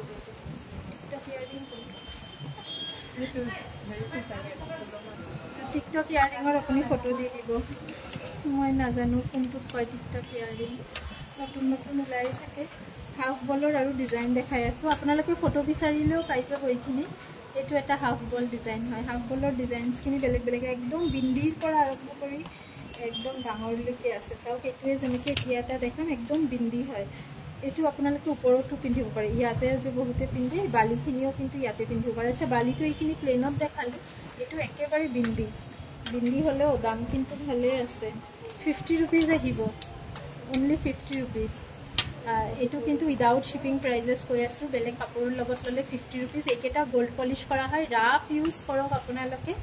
টিকটক ইয়াৰিং কোনটো এইটো মেৰুটো চাগে টিকটক ইয়াৰিংৰ আপুনি ফটো দি দিব মই নাজানো কোনটো কয় টিকটক ইয়াৰিং নতুন নতুন ওলাই থাকে হাফ বলৰ আৰু ডিজাইন দেখাই আছো আপোনালোকে ফটো বিচাৰিলেও পাই যাব এইখিনি এইটো এটা হাফ বল ডিজাইন হয় হাফ বলৰ ডিজাইনছ কিনি বেলেগ বেলেগ একদম বিন্দিৰ পৰা আৰম্ভ কৰি একদম ডাঙৰলৈকে আছে চাওক এইটোৱে যেনেকৈ ইয়াতে দেখাম একদম বিন্দি হয় এইটো আপোনালোকে ওপৰতো পিন্ধিব পাৰে ইয়াতে যে বহুতে পিন্ধে বালিখিনিও কিন্তু ইয়াতে পিন্ধিব পাৰে আচ্ছা বালিটো এইখিনি প্লেনত দেখালো এইটো একেবাৰে বিন্দি হলেও দাম কিন্তু ভালে আছে 50 रुपीस আহিব only 50 रुपीस এইটো কিন্তু উইদাউট শিপিং প্ৰাইজেস কৈ আছো বেলেগ কাপোৰৰ লগত ললে 50 रुपीस একেটা গোল্ড পলিশ কৰা হয় ৰাফ ইউজ কৰক আপোনালোকে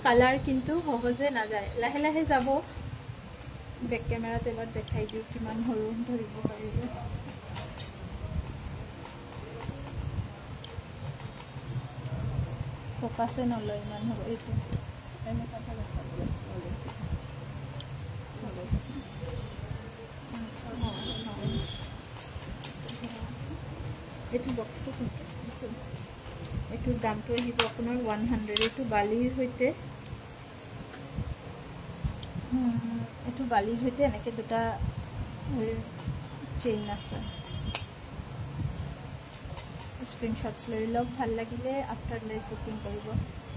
কালাৰ কিন্তু সহজে না যায় লাহে লাহে যাব বেক ক্যামেৰাত এবাৰ দেখাই দিও কিমান হৰু ধৰিব পাৰিব ফোকাসে নলয় ইমান হ'ব এইটো এনে কথা দেখাই এইটো বক্সটো এইটোৰ দামটো আহিব আপোনাৰ 100 এইটো বালিৰ হৈতে এইটো বালিৰ হৈতে এনেকে দুটা চেইন আছে স্ক্ৰিনশ্বটছ লৈ লওক ভাল লাগিলে আফটাৰ লাইভ বুকিং কৰিব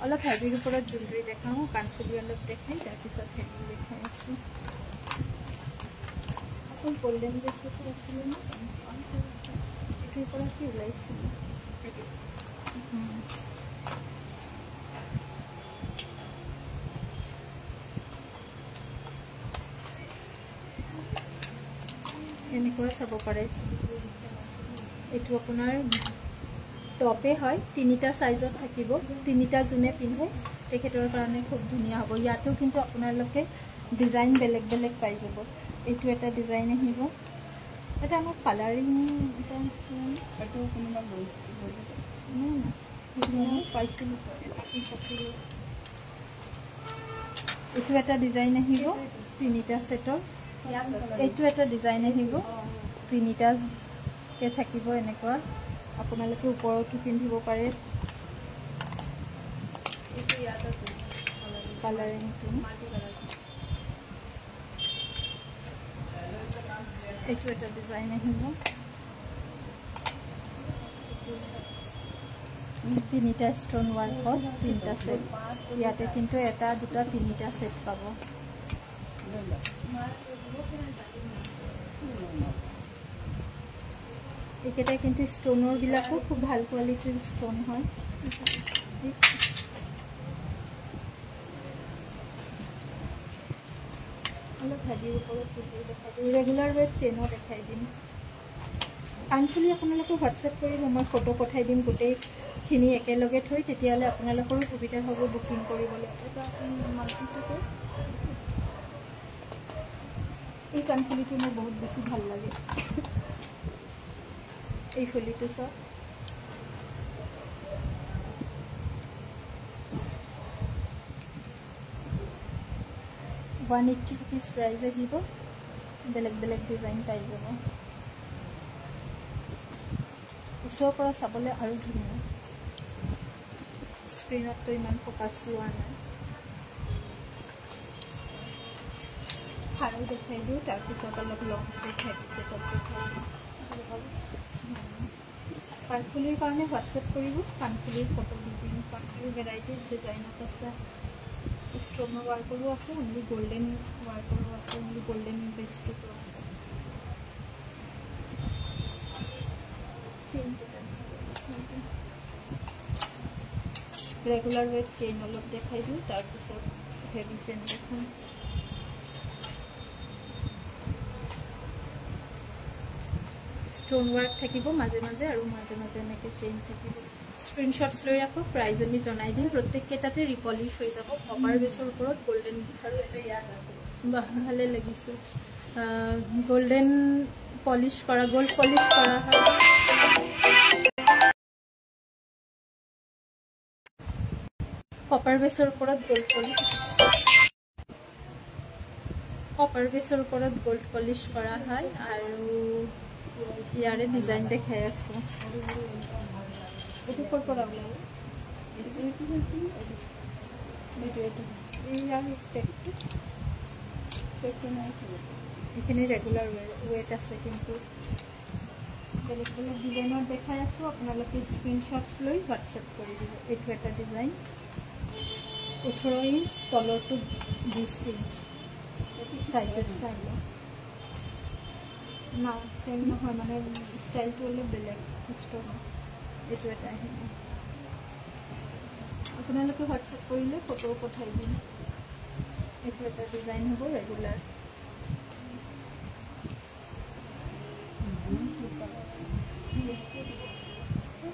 অলপ হেভিৰ ওপৰত জুৱেলাৰী দেখাও কানফুলি অলপ দেখাই তাৰ পিছত হেভি দেখাই আছো আকৌ গোল্ডেন বেছটো আছিল না এইটোৰ পৰা কি ওলাইছিল এনেকুৱা চাব পাৰে এইটো আপোনাৰ টপে হয় তিনিটা সাইজত থাকিব তিনিটা জুনে পিন্ধে তেখেতৰ কাৰণে খুব ধুনীয়া হ'ব ইয়াতো কিন্তু আপোনালোকে ডিজাইন বেলেগ বেলেগ পাই যাব এইটো এটা ডিজাইন আহিব এটা আমাৰ কালাৰিং এটা এটো কোনবা লৈছিল পাইছিল এইটো এটা ডিজাইন আহিব তিনিটা সেটৰ এইটো এটা ডিজাইন আহিব তিনিটা কে থাকিব এনেকুৱা আপোনালোকে ওপৰতো পিন্ধিব পাৰে এইটো ইয়াত আছে কালাৰিং এইটো এটা ডিজাইন আহিব তিনিটা ষ্টন ওয়াৰ্কত তিনিটা সেট ইয়াতে কিন্তু এটা দুটা তিনিটা সেট পাব একেটা কিন্তু ষ্টনৰ বিলাকো খুব ভাল কোৱালিটিৰ ষ্টন হয় হেভিৰ ওপৰত জুলৰি দেখাই দিম, ৰেগুলাৰ ৱেট চেইনো দেখাই দিম। কাণফুলি আপোনালোকে হোৱাটছএপ কৰিব, মই ফটো পঠাই দিম গোটেইখিনি একেলগে থৈ, তেতিয়াহ'লে আপোনালোকৰো সুবিধা হ'ব বুকিং কৰিবলৈ। এটা মাল্টিপ্লেটৰ এই কাণফুলিটো মোৰ বহুত বেছি ভাল লাগে। এই ফুলিটো চাওক, 180 रुपीज प्राइस আহিব, বেলেগ বেলেগ ডিজাইন পাই যাব। ওচৰৰ পৰা চাবলৈ আৰু ধুনীয়া, স্ক্ৰীনততো ইমান ফ'কাছ লোৱা নাই। আৰু দেখাই দিওঁ, তাৰপিছত অলপ লং ছেট হেভি ছেটত দেখাই দিওঁ। কাণফুলিৰ কাৰণে হোৱাটছএপ কৰিব, কাণফুলিৰ ফটো দি দিম। কাণফুলিৰ ভেৰাইটিজ ডিজাইনত আছে, ষ্ট'নৰ ৱাৰ্কৰো আছে, অনলি গোল্ডেন ৱাৰ্কৰো আছে, অনলি গোল্ডেন বেষ্টতো আছে। ৰেগুলাৰ ৱেট চেইন অলপ দেখাই দিওঁ, তাৰপিছত হেভি চেইন দেখাম। ষ্ট'ন ৱাৰ্ক থাকিব মাজে মাজে, আৰু মাজে মাজে এনেকৈ চেইন থাকিব। স্ক্ৰীনশ্বটছ লৈ ৰাখক, প্ৰাইজ আমি জনাই দিম। প্ৰত্যেককেইটাতে ৰিপলিছ হৈ যাব, কপাৰ বেছৰ ওপৰত গোল্ডেন। আৰু এটা ইয়াত আছে, ভালে লাগিছে, গোল্ডেন পলিছ কৰা, গোল্ড পলিছ কৰা হয়। কপাৰ বেছৰ ওপৰত গোল্ড পলিছ, কপাৰ বেছৰ ওপৰত গোল্ড পলিছ কৰা হয়। আৰু ইয়াৰে ডিজাইন দেখাই আছোঁ। এইটো ক'ৰ পৰা ওলাব? এইখিনি ৰেগুলাৰ ৱেট আছে, কিন্তু বেলেগ বেলেগ ডিজাইনত দেখাই আছোঁ। আপোনালোকে স্ক্ৰীনশ্বটছ লৈ হোৱাটছএপ কৰি দিব। এইটো এটা ডিজাইন, 18 ইঞ্চ, তলৰটো 20 ইঞ্চ, চাইজেছ চাই লওঁ। না চেম নহয়, মানে ষ্টাইলটো অলপ বেলেগ ষ্ট'ন। এইটো এটা আহিব, আপোনালোকে হোৱাটছএপ কৰিলে ফটো পঠাই দিম। এইটো এটা ডিজাইন হ'ব ৰেগুলাৰ।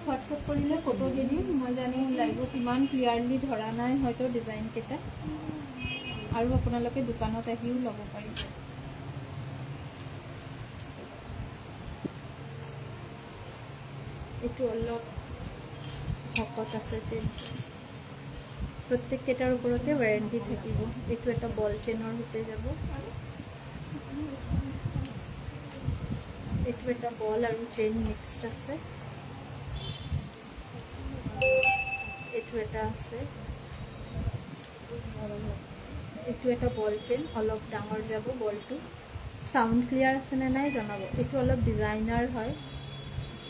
হোৱাটছএপ কৰিলে ফটো দি দিম। মই জানো লাইভত ইমান ক্লিয়াৰলি ধৰা নাই হয়তো ডিজাইনকেইটা, আৰু আপোনালোকে দোকানত আহিও ল'ব পাৰিব। এইটো অলপ শকত আছে চেইন, প্ৰত্যেককেইটাৰ ওপৰতে ৱাৰেণ্টি থাকিব। এইটো এটা বল চেইনৰ সৈতে যাব। এইটো এটা বল আৰু চেইন মিক্সড আছে। এইটো এটা আছে, এইটো এটা বল চেইন, অলপ ডাঙৰ যাব বলটো। সাউণ্ড ক্লিয়াৰ আছে নে নাই জনাব। এইটো অলপ ডিজাইনাৰ হয়,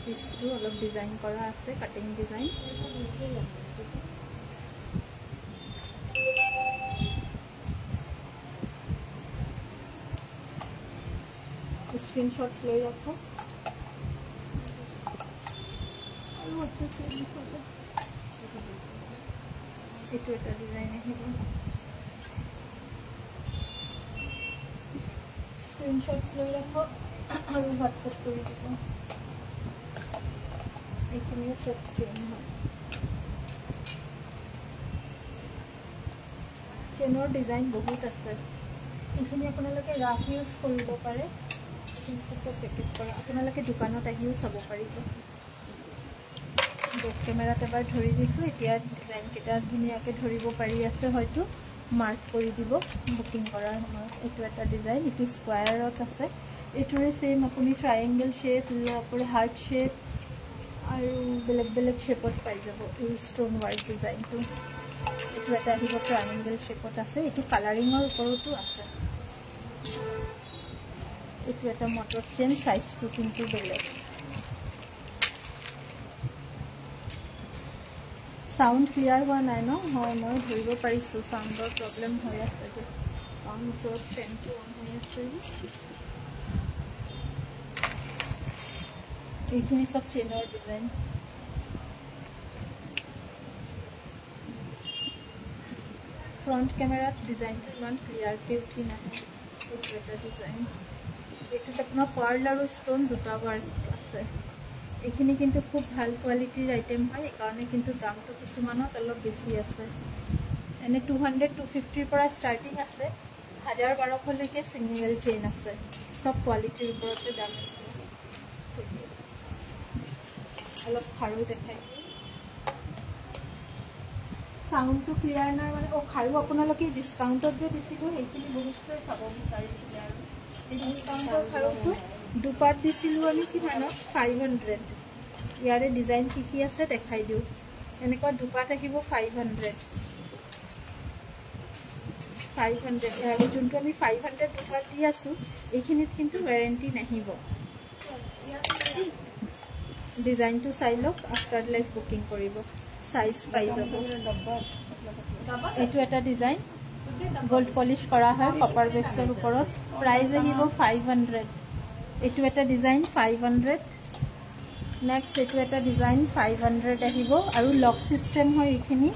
পিছটো অলপ ডিজাইন কৰা আছে, কাটিং ডিজাইন। স্ক্ৰীনশ্বটছ লৈ ৰাখক। আৰু আছে এইটো এটা ডিজাইন আহিব। স্ক্ৰীনশ্বটছ লৈ ৰাখক আৰু হোৱাটছএপ কৰি দিব। এইখিনিও চব চেইন হয়। চেইনৰ ডিজাইন বহুত আছে, এইখিনি আপোনালোকে ৰাফ ইউজ কৰিব পাৰে। চব পেকেট কৰা, আপোনালোকে দোকানত আহিও চাব পাৰিব। বেক কেমেৰাত এবাৰ ধৰি দিছোঁ, এতিয়া ডিজাইনকেইটা ধুনীয়াকৈ ধৰিব পাৰি আছে হয়তো। মাৰ্ক কৰি দিব বুকিং কৰাৰ সময়ত। এইটো এটা ডিজাইন, এইটো স্কুৱায়াৰত আছে। এইটোৰে ছেইম আপুনি ট্ৰায়েংগল শ্বেপ, আপুনি হাৰ্ট শ্বেপ আৰু বেলেগ বেলেগ শ্বেপত পাই যাব এই ষ্ট'ন ৱাৰ্ক ডিজাইনটো। এইটো এটা আহিব ট্ৰায়েংগল শ্বেপত আছে, এইটো কালাৰিঙৰ ওপৰতো আছে। এইটো এটা মটৰ চেইন, সাইজটো কিন্তু বেলেগ। সাউণ্ড ক্লিয়াৰ হোৱা নাই ন? হয়, মই ধৰিব পাৰিছোঁ সাউণ্ডৰ প্ৰব্লেম হৈ আছে যে, কাৰণ ওচৰত ফেনটো অন হৈ আছে। এইখিনি চব চেইনৰ ডিজাইন। ফ্ৰণ্ট কেমেৰাত ডিজাইনটো ইমান ক্লিয়াৰকৈ উঠি নাহে। এইটো এটা ডিজাইন এইটোত আপোনাৰ পাৰ্ল আৰু ষ্টোন দুটা ৱাৰ্ক আছে এইখিনি কিন্তু খুব ভাল কোৱালিটিৰ আইটেম হয় এইকাৰণে কিন্তু দামটো কিছুমানত অলপ বেছি আছে এনে 200-250 পৰা ষ্টাৰ্টিং আছে 1000-1200 লৈকে সিঙ্গেল চেইন আছে সব কোৱালিটিৰ ওপৰতে দাম আছে অলপ খাৰু দেখাই সাউন্ডটো ক্লিয়াৰ নাই মানে খাৰু আপোনালোকে ডিসকাউন্টত যে দিছিলো সেইখিনি বহুতকৈ চাব বিচাৰিছিলে আৰু এই ডিসকাউন্টৰ খাৰুটো দুপাত দিছিলো আমি কিমানত 500 ইয়াৰে ডিজাইন কি আছে দেখাই দিও এনেকুৱা দুপাত আহিব 500 আৰু যোনটো আমি 500 দুপাত দি আছো এইখিনিত কিন্তু ওয়াৰেন্টি নাহিব ডিজাইনটো চাই লওক আফটাৰ লাইক বুকিং কৰিব সাইজ পাই যাব এইটো এটা ডিজাইন গোল্ড পলিশ কৰা হয় কপাৰ বেক্সৰ ওপৰত প্ৰাইস আহিব 500 এইটো এটা ডিজাইন 500 নেক্সট এইটো এটা ডিজাইন 500 আহিব আৰু লক সিস্টেম হয় এইখিনি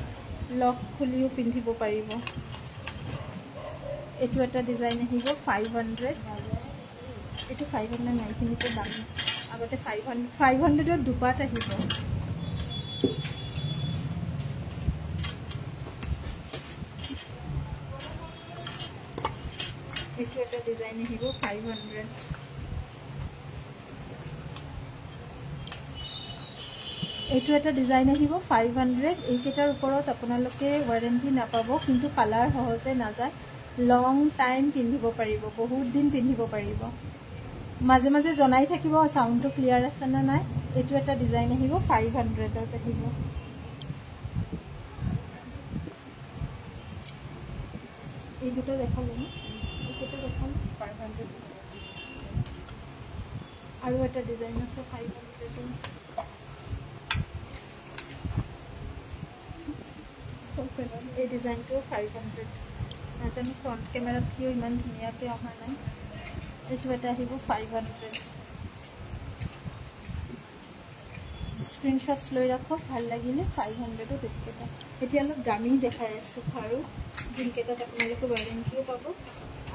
লক খুলিও পিন্ধিব পাৰিব এইটো এটা ডিজাইন আহিব 500 এইটো 500 নাই এইখিনিতে দাম আগতে 500 ৰ দুপাত আহিব এইটো এটা ডিজাইন আহিব 500 এইটো এটা ডিজাইন আহিব 500 এইকেটাৰ ওপৰত আপোনালোকে ওয়াৰেন্টি নাপাব কিন্তু কালাৰ সহজে নাযায় লং টাইম পিন্ধিব পাৰিব বহুত দিন পিন্ধিব পাৰিব মাঝে মাঝে জনাই থাকিব সাউন্ডটো ক্লিয়াৰ আছে না নাই এইটো এটা ডিজাইন আহিব 500 ত আহিব এই দুটো দেখালো এইটো দেখাম 500 আৰু এটা ডিজাইন আছে 500 এই ডিজাইনটো 500 নাজানো ফ্ৰণ্ট কেমেৰাত কিয় ইমান ধুনীয়াকৈ অহা নাই এইটো এটা আহিব 500 স্ক্ৰীনশ্বটছ লৈ ৰাখক ভাল লাগিলে 500 ত দেখুৱা এতিয়া অলপ দামী দেখাই আছো আৰু যিনকেইটাত আপোনালোকে ওয়াৰেন্টিও পাব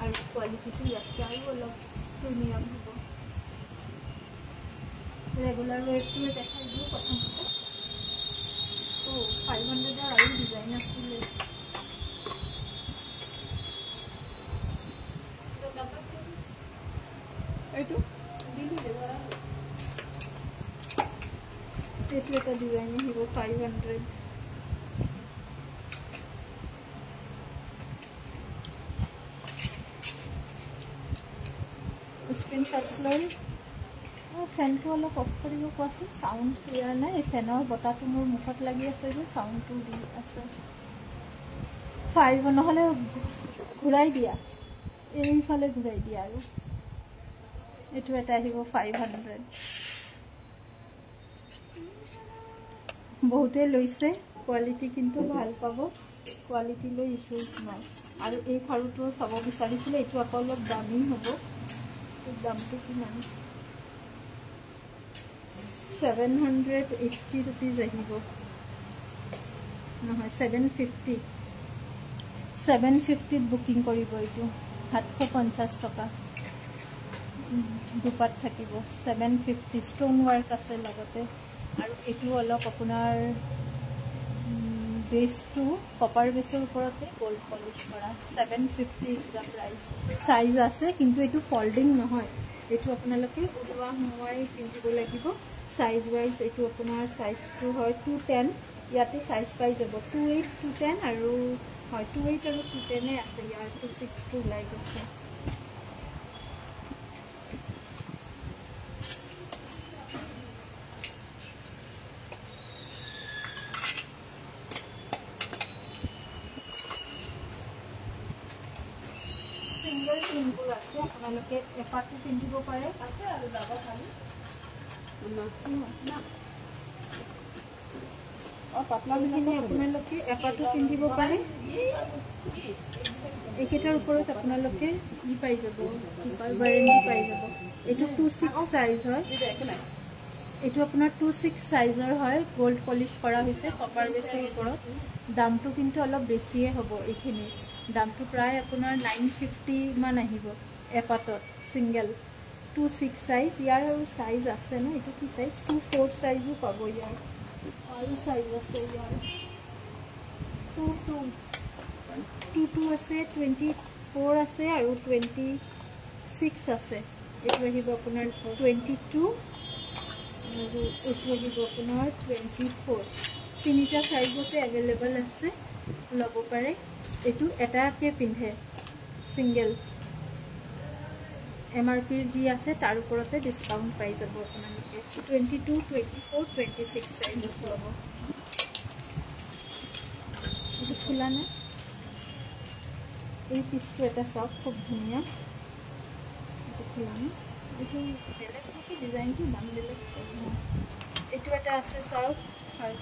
আৰু কোৱালিটিটো ইয়াতকৈ আৰু অলপ প্ৰিমিয়াম হ'ব ৰেগুলাৰ ৱেটটো দেখাই দিওঁ প্ৰথমতে 500 ৰ আৰু ডিজাইন আছিলে এইটো এটা ডিজাইন আহিব 500 স্ক্ৰীনশ্বটছ লৈ ফেনটো অলপ অফ কৰিব কোৱাচোন সাউন্ড ক্লিয়াৰ নাই ফেনৰ বতাহটো মোৰ মুখত লাগি আছে যে সাউন্ডটো দি আছে 5 নহলে ঘূৰাই দিয়া এইফালে ঘূৰাই দিয়া আৰু এইটো এটা আহিব 500 বহুতে লৈছে কোৱালিটি কিন্তু ভাল পাব কোৱালিটি লৈ ইছুজ নাই আৰু এই খাৰুটো চাব বিচাৰিছিলে এইটো আকৌ অলপ দামী হ'ব দামটো কিমান 780 rupees আহিব নহয় 750 বুকিং কৰিব এইটো 750 টকা দুপাত থাকিব 750 ষ্টोन ওয়াৰ্ক আছে লগতে আৰু এটো অলপ আপোনাৰ বেসটো কপাৰ বেসৰ ওপৰতে গোল্ড পলিশ কৰা 750 ইজ দা প্ৰাইস সাইজ আছে কিন্তু এটো ফল্ডিং নহয় এটো আপোনালোকে উলুৱা মোৱাই পিন্ধিব লাগিব সাইজ ওয়াইজ এটো আপোনাৰ সাইজটো হয় 210 ইয়াতে সাইজ পাই যাব 28 210 আৰু হয় 28 আৰু 210 এ আছে ইয়াৰ 62 লাইক আছে সিম্পল আছে আপোনালোকে এপাটো পিন্ধিব পাৰে আছে আৰু দাবা খালি না অ পাতলা বিখিনি আপোনালোকে এপাটো পিন্ধিব পাৰে একেটাৰ ওপৰত আপোনালোকে ই পাই যাব ওয়াৰেন্টি পাই যাব এটো 26 সাইজ হয় এটো আপোনাৰ 26 সাইজৰ হয় গোল্ড পলিশ কৰা হৈছে কপাৰ বেসৰ ওপৰত দামটো কিন্তু অলপ বেছিয়ে হ'ব এখিনি দামটো প্ৰায় আপোনাৰ 950 মান আহিব এপাটত সিঙ্গেল 26 সাইজ ইয়াৰ আৰু সাইজ আছে ন এটো কি সাইজ 24 সাইজও পাব ইয়াৰ আৰু সাইজ আছে ইয়াৰ 22 আছে 24 আছে আৰু 26 আছে এটো আহিব আপোনাৰ 22 আৰু এটো আহিব আপোনাৰ 24 তিনিটা সাইজতে अवेलेबल আছে লব পাৰে এটো এটাকে পিন্ধে সিঙ্গেল MRP जी আছে তার উপরতে ডিসকাউন্ট পাই যাব আপোনালোকে 22 24 26 সাইজ পাব এটা খোলা না এই পিসটো এটা সব খুব ধুনিয়া এটা খোলা না এটা বেলেগ কি ডিজাইনটো দাম বেলেগ এটা এটা আছে সব সাইজ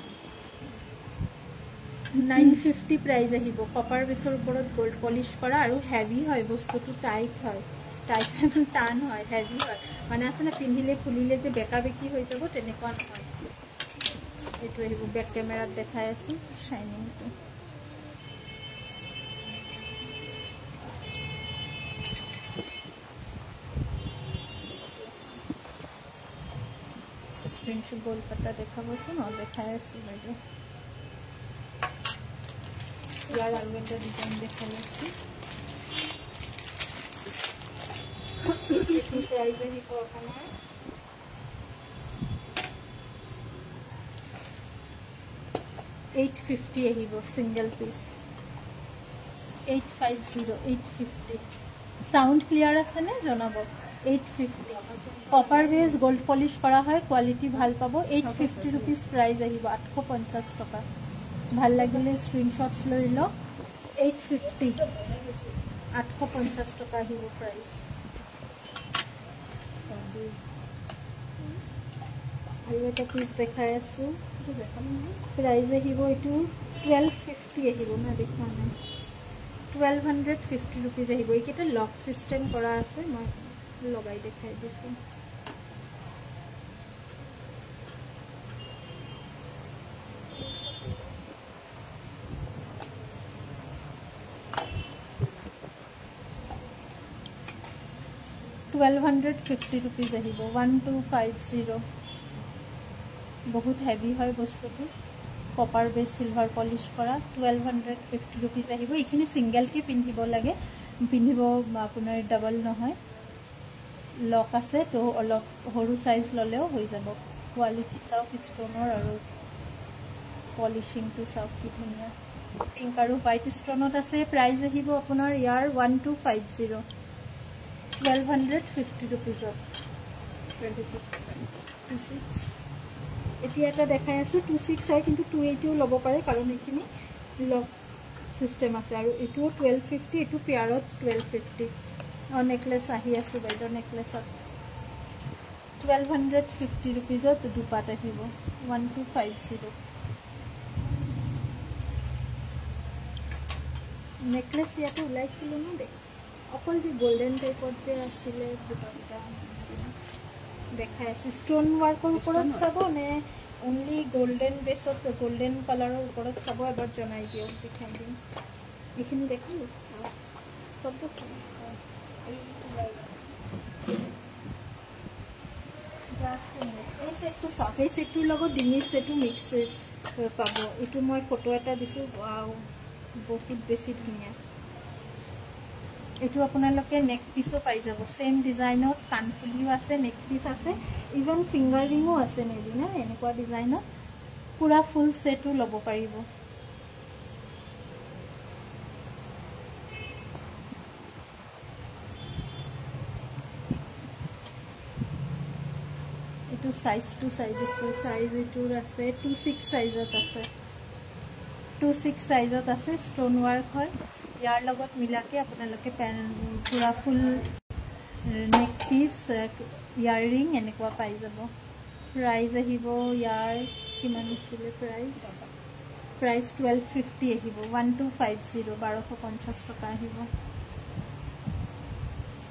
950 प्राइस আহিব কপাৰ বেছৰ ওপৰত গোল্ড পলিশ কৰা আৰু হেভি হয় বস্তুটো টাইট হয় টান হয় হেভি হয় মানে আসলে পিন্ধিলে খুলিলে যে বেকা বেকি হৈ যাব তেনেকুৱা নহয় এটো আহিব বেক ক্যামেৰাত দেখাই আছো শাইনিংটো স্ক্ৰিনশট গোল পটা দেখাবছো ন দেখাই আছো বাইদেউ यार আৰু এটা ডিজাইন দেখাই আছো এই প্ৰাইস আহিব আপোনাৰ 850 আহিব সিঙ্গেল পিস 850 সাউন্ড ক্লিয়ার আছে নে জনাব 850 কপার বেস গোল্ড পলিশ করা হয় কোয়ালিটি ভাল পাব 850 रुपीस প্রাইস আহিব 850 টাকা ভাল লাগিলে স্ক্রিনশটস লৈ ল 850 850 টাকা আহিব প্রাইস আৰু এটা পিস দেখাই আছো প্রাইস আহিব এটো 1250 আহিব না দেখা নাই 1250 रुपीस আহিব এইকেটা লক সিস্টেম কৰা আছে মই লগাই দেখাই দিছো ₹1250 আহিব 1250 বহুত হেভি হয় বস্তুটো কপাৰ বেস সিলভাৰ পলিশ কৰা 1250 रुपीस আহিব এইখিনি সিঙ্গেল কে পিন্ধিব লাগে পিন্ধিব আপোনাৰ ডাবল নহয় লক আছে তো অলপ সৰু সাইজ ললেও হৈ যাব কোয়ালিটি সব ষ্টোনৰ আৰু পলিশিং টু সব কি ধুনিয়া পিংক আৰু হোৱাইট ষ্টোনত আছে প্ৰাইস আহিব আপোনাৰ ইয়াৰ 1250 1250 रुपीस 26 সাইজ 26 এতিয়া এটা দেখাই আছে 26 হয় কিন্তু 280 লব পাৰে কাৰণ এখিনি লক সিস্টেম আছে আৰু এটো 1250 এটো পেয়াৰত 1250 আৰু নেকলেস আহি আছে বাইদৰ নেকলেসত 1250 रुपीस দুপাত আহিব 1250 নেকলেস ইয়াতে ওলাইছিল ন দেখ অকল যে গোল্ডেন টাইপৰ যে আছিল দুপাটা দেখাই আছে স্টোন ওয়াৰ্কৰ ওপৰত চাব নে only golden বেসত গোল্ডেন কালাৰৰ ওপৰত চাব এবাৰ জনাই দিও দেখাই দিম এইখিনি দেখালো সব এই সেটটো সব এই সেটটোৰ লগত ডিঙিৰ সেটটো মিক্স পাব এটো মই ফটো এটা দিছো ওয়াও বহুত বেছি ধুনিয়া এটো আপোনালোকে নেক পিসও পাই যাব সেম ডিজাইনত কানফুলিও আছে নেক পিস আছে ইভেন ফিঙ্গার রিংও আছে মেবি না এনেকুৱা ডিজাইনত পুৰা ফুল সেটও লব পাৰিব এটো সাইজ টু সাইজ সাইজ এটোৰ আছে 26 সাইজত আছে 26 সাইজত আছে স্টোন ওয়াৰ্ক হয় ইয়াৰ লগত মিলাকে আপোনালোকে পুৰা ফুল নেক পিস ইয়াৰিং এনেকুৱা পাই যাব প্ৰাইস আহিব ইয়াৰ কিমান আছিল প্ৰাইস 1250 আহিব 1250 1250 টাকা আহিব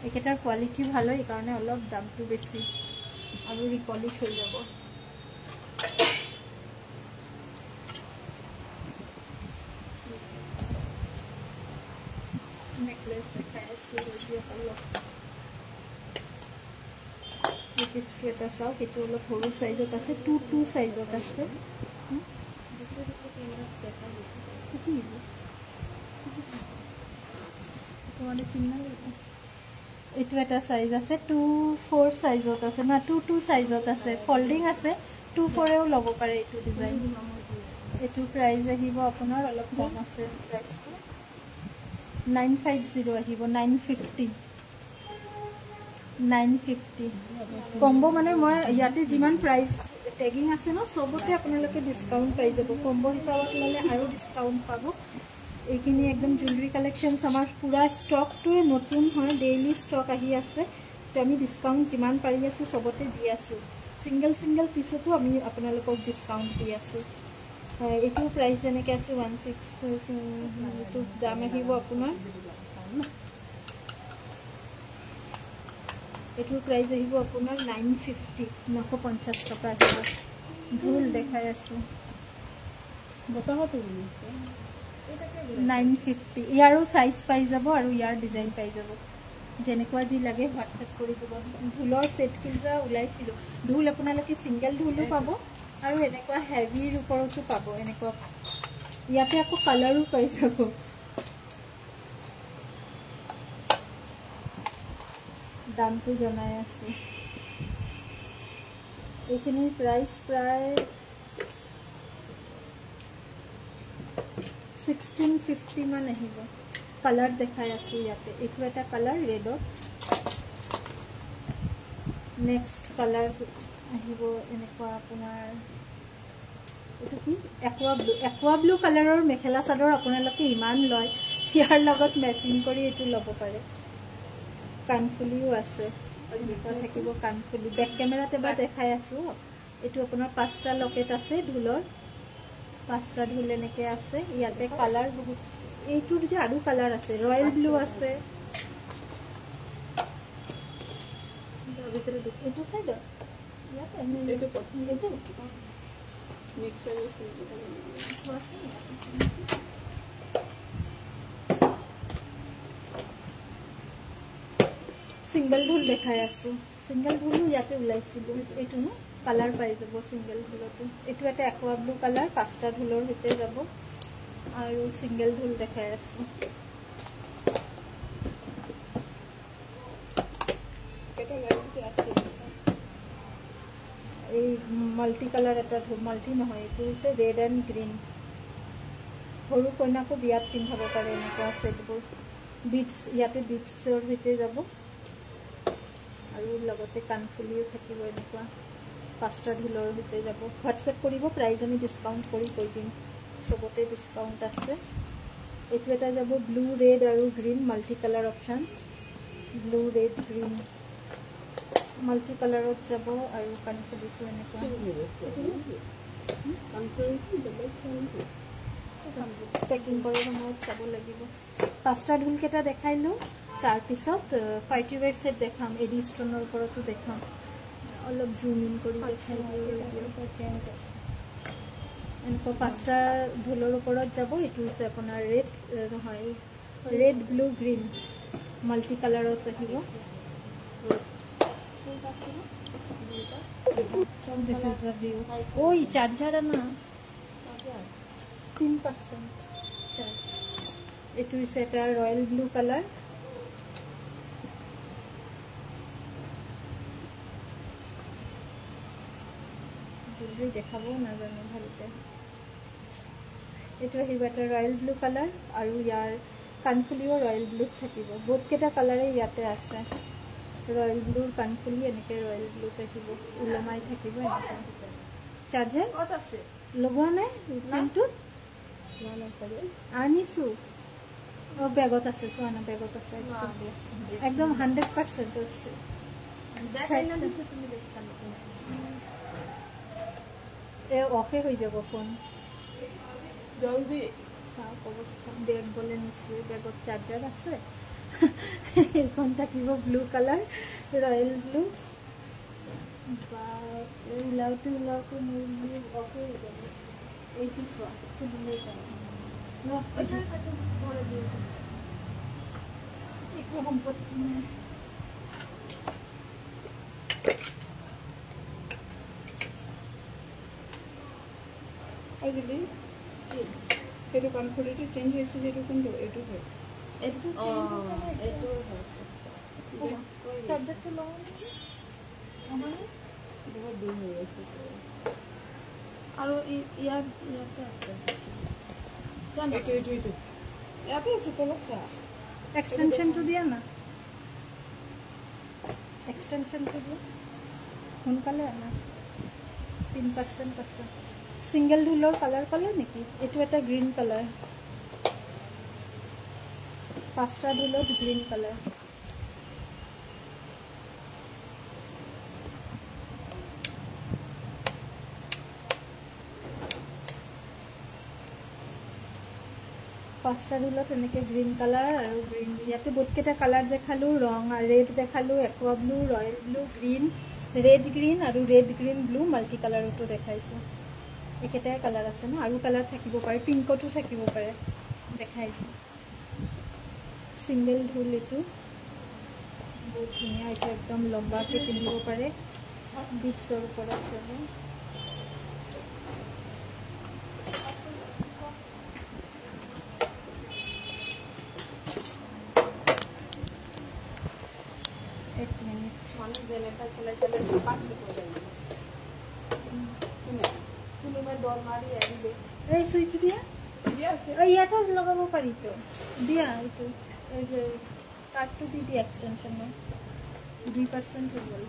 একেটাৰ কোয়ালিটি ভালো এই কাৰণে অলপ দামটো বেছি আৰু ৰিপলিশ হৈ যাব necklace দেখাই আছে ভিডিও কল এই পিচটো এটা চাওক, এইটো অলপ সৰু সাইজত আছে, 2 সাইজত আছে। এইটো এটা সাইজ আছে, 2-4 সাইজত আছে না, 2 সাইজত আছে, ফল্ডিং আছে, 2-4 ল'ব পাৰে এইটো ডিজাইন। এইটো প্ৰাইস আহিব আপোনাৰ অলপ কম আছে, প্ৰাইসটো 950 আহিব, 950 কম্বো। মানে মই ইয়াতে যিমান প্ৰাইস টেগিং আছে ন সবতে আপোনালোকে ডিসকাউন্ট পাই যাব, কম্বো হিচাপত ল'লে আৰু ডিসকাউন্ট পাব। এইখিনি একদম জুৱেলাৰী কালেকশনস আমাৰ পুৰা ষ্টকটোৱে নতুন হয়, ডেইলি ষ্টক আহি আছে, তো আমি ডিসকাউন্ট যিমান পাৰি আছো সবতে দি আছো, সিঙ্গেল পিছতো আমি আপোনালোকক ডিসকাউন্ট দি আছো। এইটো প্ৰাইস যেনেকৈ আছে 16, এইটো দাম আহিব আপোনাৰ, এইটোৰ প্ৰাইস আহিব আপোনাৰ 950, 950 টকা আহিব। ঢোল দেখাই আছো, বতাহটো 950। ইয়াৰো সাইজ পাই যাব আৰু ইয়াৰ ডিজাইন পাই যাব, যেনেকুৱা যি লাগে হোৱাটসএপ কৰি দিব। ঢোলৰ সেট কিটা ওলাইছিল, ঢোল আপোনালোকে সিঙ্গেল ঢোলো পাব আৰু এনেকুৱা হেভিৰ ওপৰতো পাব, এনেকুৱা ইয়াতে আকৌ কালাৰো পাই যাব। দামটো জনাই আছে, এইখিনিৰ প্ৰাইস প্ৰায় 1650 মান আহিব। কালাৰ দেখাই আছো ইয়াতে, এইটো এটা কালাৰ ৰেডত, নেক্সট কালাৰ আহিব এনেকুৱা আপোনাৰ, এইটো কি একুৱা ব্লু কালাৰৰ মেখেলা চাদৰ আপোনালোকে ইমান লয়, ইয়াৰ লগত মেচিং কৰি এইটো ল'ব পাৰে। কানফুলিও আছে, থাকিব কানফুলি। বেক কেমেৰাত এবাৰ দেখাই আছো, এইটো আপোনাৰ 5টা লকেট আছে ঢোলৰ, 5টা ঢোল এনেকে আছে। ইয়াতে কালাৰ বহুত, এইটোৰ যে আৰু কালাৰ আছে, ৰয়েল ব্লু আছে, এইটো চাইড ইয়াতে সিঙ্গেল ঢোল দেখাই আছো, সিঙ্গেল ঢোলো ইয়াতে ওলাইছিল, এইটো ন কালাৰ পাই যাব সিঙ্গেল ঢোলতো। এইটো এটা একুৱা ব্লু কালাৰ, 5টা ঢোলৰ সৈতে যাব, আৰু সিঙ্গেল ঢোল দেখাই আছো। এই মাল্টি কালাৰ এটা ঢোল, মাল্টি নহয়, এইটো হৈছে ৰেড এণ্ড গ্ৰীণ, সৰু কইনাকো বিয়াত পিন্ধাব পাৰে এনেকুৱা সেটবোৰ। বিটস ইয়াতে বিটসৰ সৈতে যাব, আৰু লগতে কানফুলিও থাকিব, এনেকুৱা 5টা ঢোলৰ সৈতে যাব। হোৱাটসএপ কৰিব, প্ৰাইস আমি ডিসকাউন্ট কৰি কৈ দিম, সবতে ডিসকাউন্ট আছে। এইটো এটা যাব ব্লু ৰেড আৰু green, multi colour options, blue red green multi কালাৰত যাব, আৰু কানফুলিটো এনেকুৱা পেকিং কৰাৰ সময়ত চাব লাগিব। 5টা ঢোল কেইটা দেখাইলো, তাৰপিছত পাৰ্টি ৱেৰ সেট দেখাম, এডি ষ্টনৰ ওপৰতো দেখাম, অলপ জুম ইন কৰি দেখাই এনেকুৱা 5টা ঢোলৰ ওপৰত যাব। এইটো হৈছে আপোনাৰ ৰেড নহয়, ৰেড ব্লু গ্ৰীণ মাল্টি কালাৰত আহিব। This is the view. Oh, charger na 3% charge. It is set a royal blue color. Jewelry dekhabo na jano bhalke. It is a royal blue color aru yar kanfulio royal blue thakibo. Both keta color e yate ase. Royal blue kanfuli enike royal blue thakibo. Ulamai thakibo enike. Charger kot ase? Logo nai pintu? Anisu. Oh, begot ase, so ana begot ase. Ekdom 100% ase. এ অফে হয়ে যাব phone জলদি সাফ অবস্থা। Bag বলে নিছে, ব্যাগত charger আছে, এখন থাকিব ব্লু কালার, রয়্যাল ব্লু। উলাওতে মুরগি অফে হয়ে যাবে। এইটি সোয়া একটু দিলেই পারে একটু সম্পত্তি আজিলি সেইটো কনফিডেন্ট চেঞ্জ হৈছে যেটো কোনটো এটো হয় এটো চেঞ্জ হৈছে না এটো হয় চাৰ্জাৰটো লওঁ মানে বহুত দূৰ হৈ আছে আৰু ইয়াতে আছে এটো ইয়াতে আছে তলত চা এক্সটেনশনটো দিয়া না এক্সটেনশনটো দিয়া সোনকালে আনা 3% সিঙ্গেল ধুলৰ কালাৰ পালে নেকি এটো এটা গ্ৰীণ কালাৰ 5টা ধুলৰ গ্ৰীণ কালাৰ পাঁচটা ধুলত এনেকে গ্ৰীণ কালাৰ আৰু গ্ৰীণ ইয়াতে বহুতকেইটা কালাৰ দেখালো ৰং আৰু ৰেড দেখালো aqua blue royal blue green red green আৰু ৰেড গ্ৰীণ ব্লু মাল্টি কালাৰটো দেখাইছো একেটাই কালাৰ আছে না আৰু কালাৰ থাকিব পাৰে পিংকটো থাকিব পাৰে দেখাই দিম সিঙ্গেল ধুল এটো বহুত ধুনীয়া এটা একদম লম্বাকে পিন্ধিব পাৰে বিটছৰ ওপৰত যাব সুইচ দিয়া ইয়াতে লগাব পাৰি তো দিয়া এইটো কাৰ্ডটো দি দিয়া এক্সটেনশন 2% হৈ গ'ল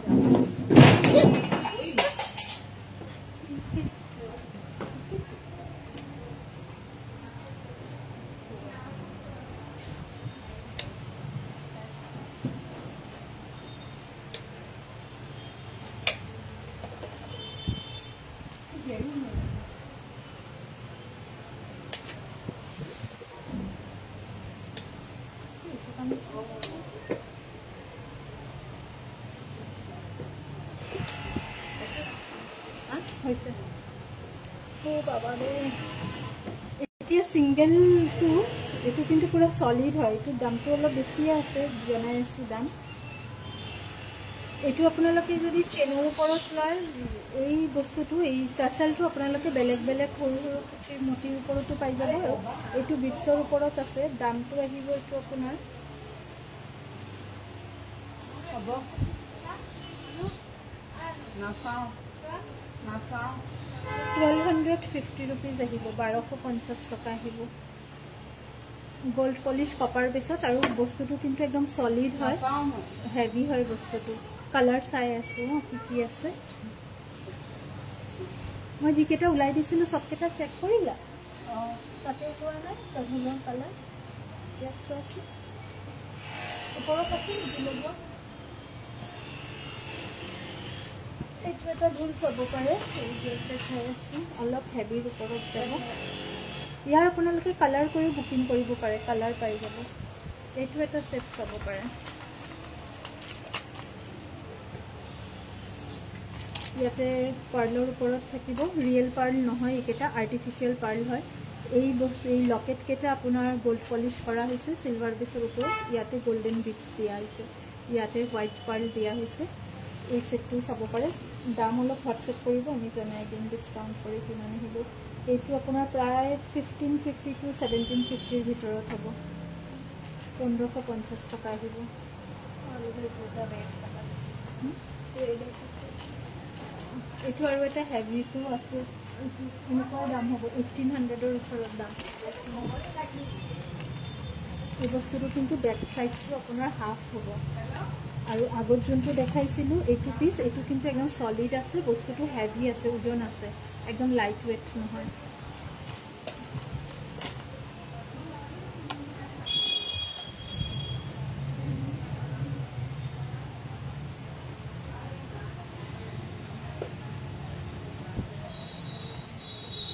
হৈছে ও বাবা রে এটা সিঙ্গেল টু এটো কিন্তু পুরো সলিড হয় এটো দামটো অলপ বেশি আছে জনাইছো দাম এটো আপোনালোকে যদি চেনৰ ওপৰত লয় এই বস্তুটো এই টাসেলটো আপোনালোকে বেলেগ বেলেগ সৰু সৰু কুটিৰ মটিৰ ওপৰতো পাই যাব এটো বিটছৰ ওপৰত আছে দামটো আহিব এটো আপোনাৰ হ'ব নাচাও 1250 rupees আহিব 1250 টকা আহিব গোল্ড পলিশ কপাৰ বেছত আৰু বস্তুটো কিন্তু একদম সলিড হয় হেভি হয় বস্তুটো কালাৰ চাই আছো কি আছে মই জিকেটা উলাই দিছিলো সবকেটা চেক কৰিলা তাতে কোৱা নাই তহলৰ কালাৰ ইয়াত আছে ওপৰত আছে লব এইটো এটা ভুল চাব পাৰে এই যে দেখাই আছে অলপ হেভিৰ ওপৰত যাব ইয়াৰ আপোনালোকে কালাৰ কৰি বুকিং কৰিব পাৰে কালাৰ পাই যাব এইটো এটা সেট চাব পাৰে ইয়াতে পাৰ্লৰ ওপৰত থাকিব ৰিয়েল পাৰ্ল নহয় এটা আৰ্টিফিশিয়াল পাৰ্ল হয় এই বস্তু এই লকেট কেটা আপোনাৰ গোল্ড পলিশ কৰা হৈছে সিলভাৰ বেছৰ ওপৰত ইয়াতে গোল্ডেন বিটছ দিয়া হৈছে ইয়াতে হোৱাইট পাৰ্ল দিয়া হৈছে এই সেটটো চাব পাৰে দাম অলপ হোৱাটসএপ কৰিব আমি জনাই দিম ডিসকাউন্ট কৰি কিমান আহিব এইটো আপোনাৰ প্ৰায় 1550 to 1750 ভিতৰত হ'ব 1550 টকা আহিব আৰু এটা ৰেড কালাৰ এইটো আৰু এটা হেভিটো আছে এনেকুৱা দাম হ'ব 1800 ৰ ওচৰত দাম এই বস্তুটো কিন্তু বেক সাইডটো আপোনাৰ হাফ হ'ব আৰু আগত যোনটো দেখাইছিলো এইটো পিস এইটো কিন্তু একদম সলিড আছে বস্তুটো হেভি আছে ওজন আছে একদম লাইট ওয়েট নহয়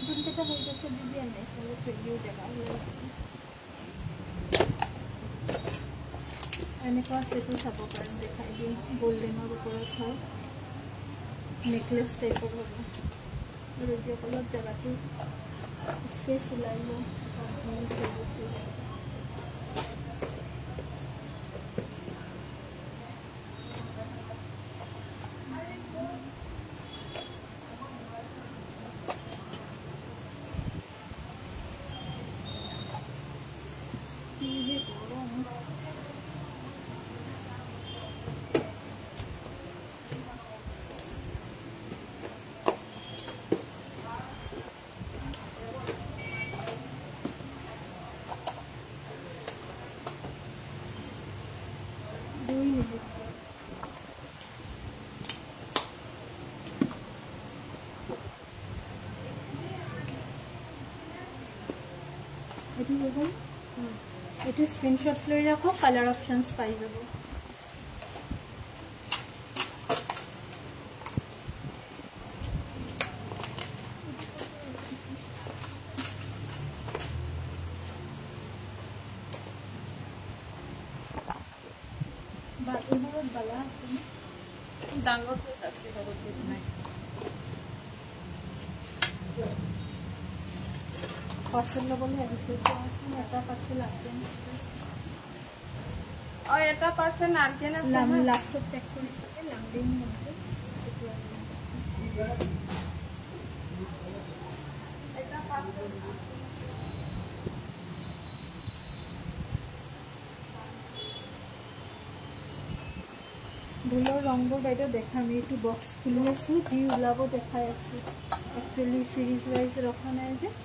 যোনটা হৈ গৈছে বিবিয়া নাই চলো থৈও জায়গা হৈ এনেকুৱা সেটো চাব পাৰোঁ দেখাই দিম গোল্ডেনৰ ওপৰত হয় নেকলেছ টাইপৰ হ'ব আৰু এতিয়া অলপ জাগাটো স্পেচ ওলাই লওঁ এইটো হৈ গ'ল এইটো স্ক্ৰীনশ্বটছ লৈ ৰাখক কালাৰ অপশ্যনছ পাই যাব বাকিবোৰত বালা আছে ডাঙৰটো আছে লগত নাই পাৰ্চেল ল'বলৈ আহিছে চোৱাচোন এটা পাৰ্চেল আছে এটা পাৰ্চেল আৰ্জেণ্ট আছে লাষ্টত পেক কৰিছে লাংডিং নেকলেছ এটা পাৰ্চেল ঢোলৰ ৰংবোৰ বাইদেউ দেখাম এইটো বক্স খুলি আছোঁ যি ওলাব দেখাই আছোঁ একচুৱেলি চিৰিজ ৱাইজ ৰখা নাই যে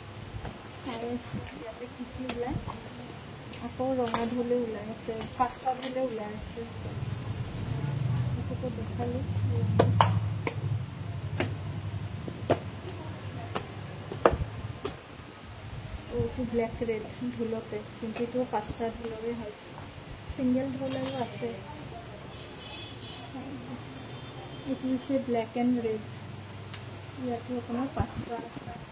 চাই আছোঁ ইয়াতে কি কি ওলায় আকৌ ৰঙা ঢোলে ওলাই আছে পাঁচটা ঢোলে ওলাই আছে এইটোতো দেখালোঁ এইটো ব্লেক ৰেড ঢোলতে কিন্তু এইটো পাঁচটা ঢোলৰে হয় ছিংগল ঢোল আৰু আছে এইটো হৈছে ব্লেক এণ্ড ৰেড ইয়াতো আপোনাৰ পাঁচটা আছে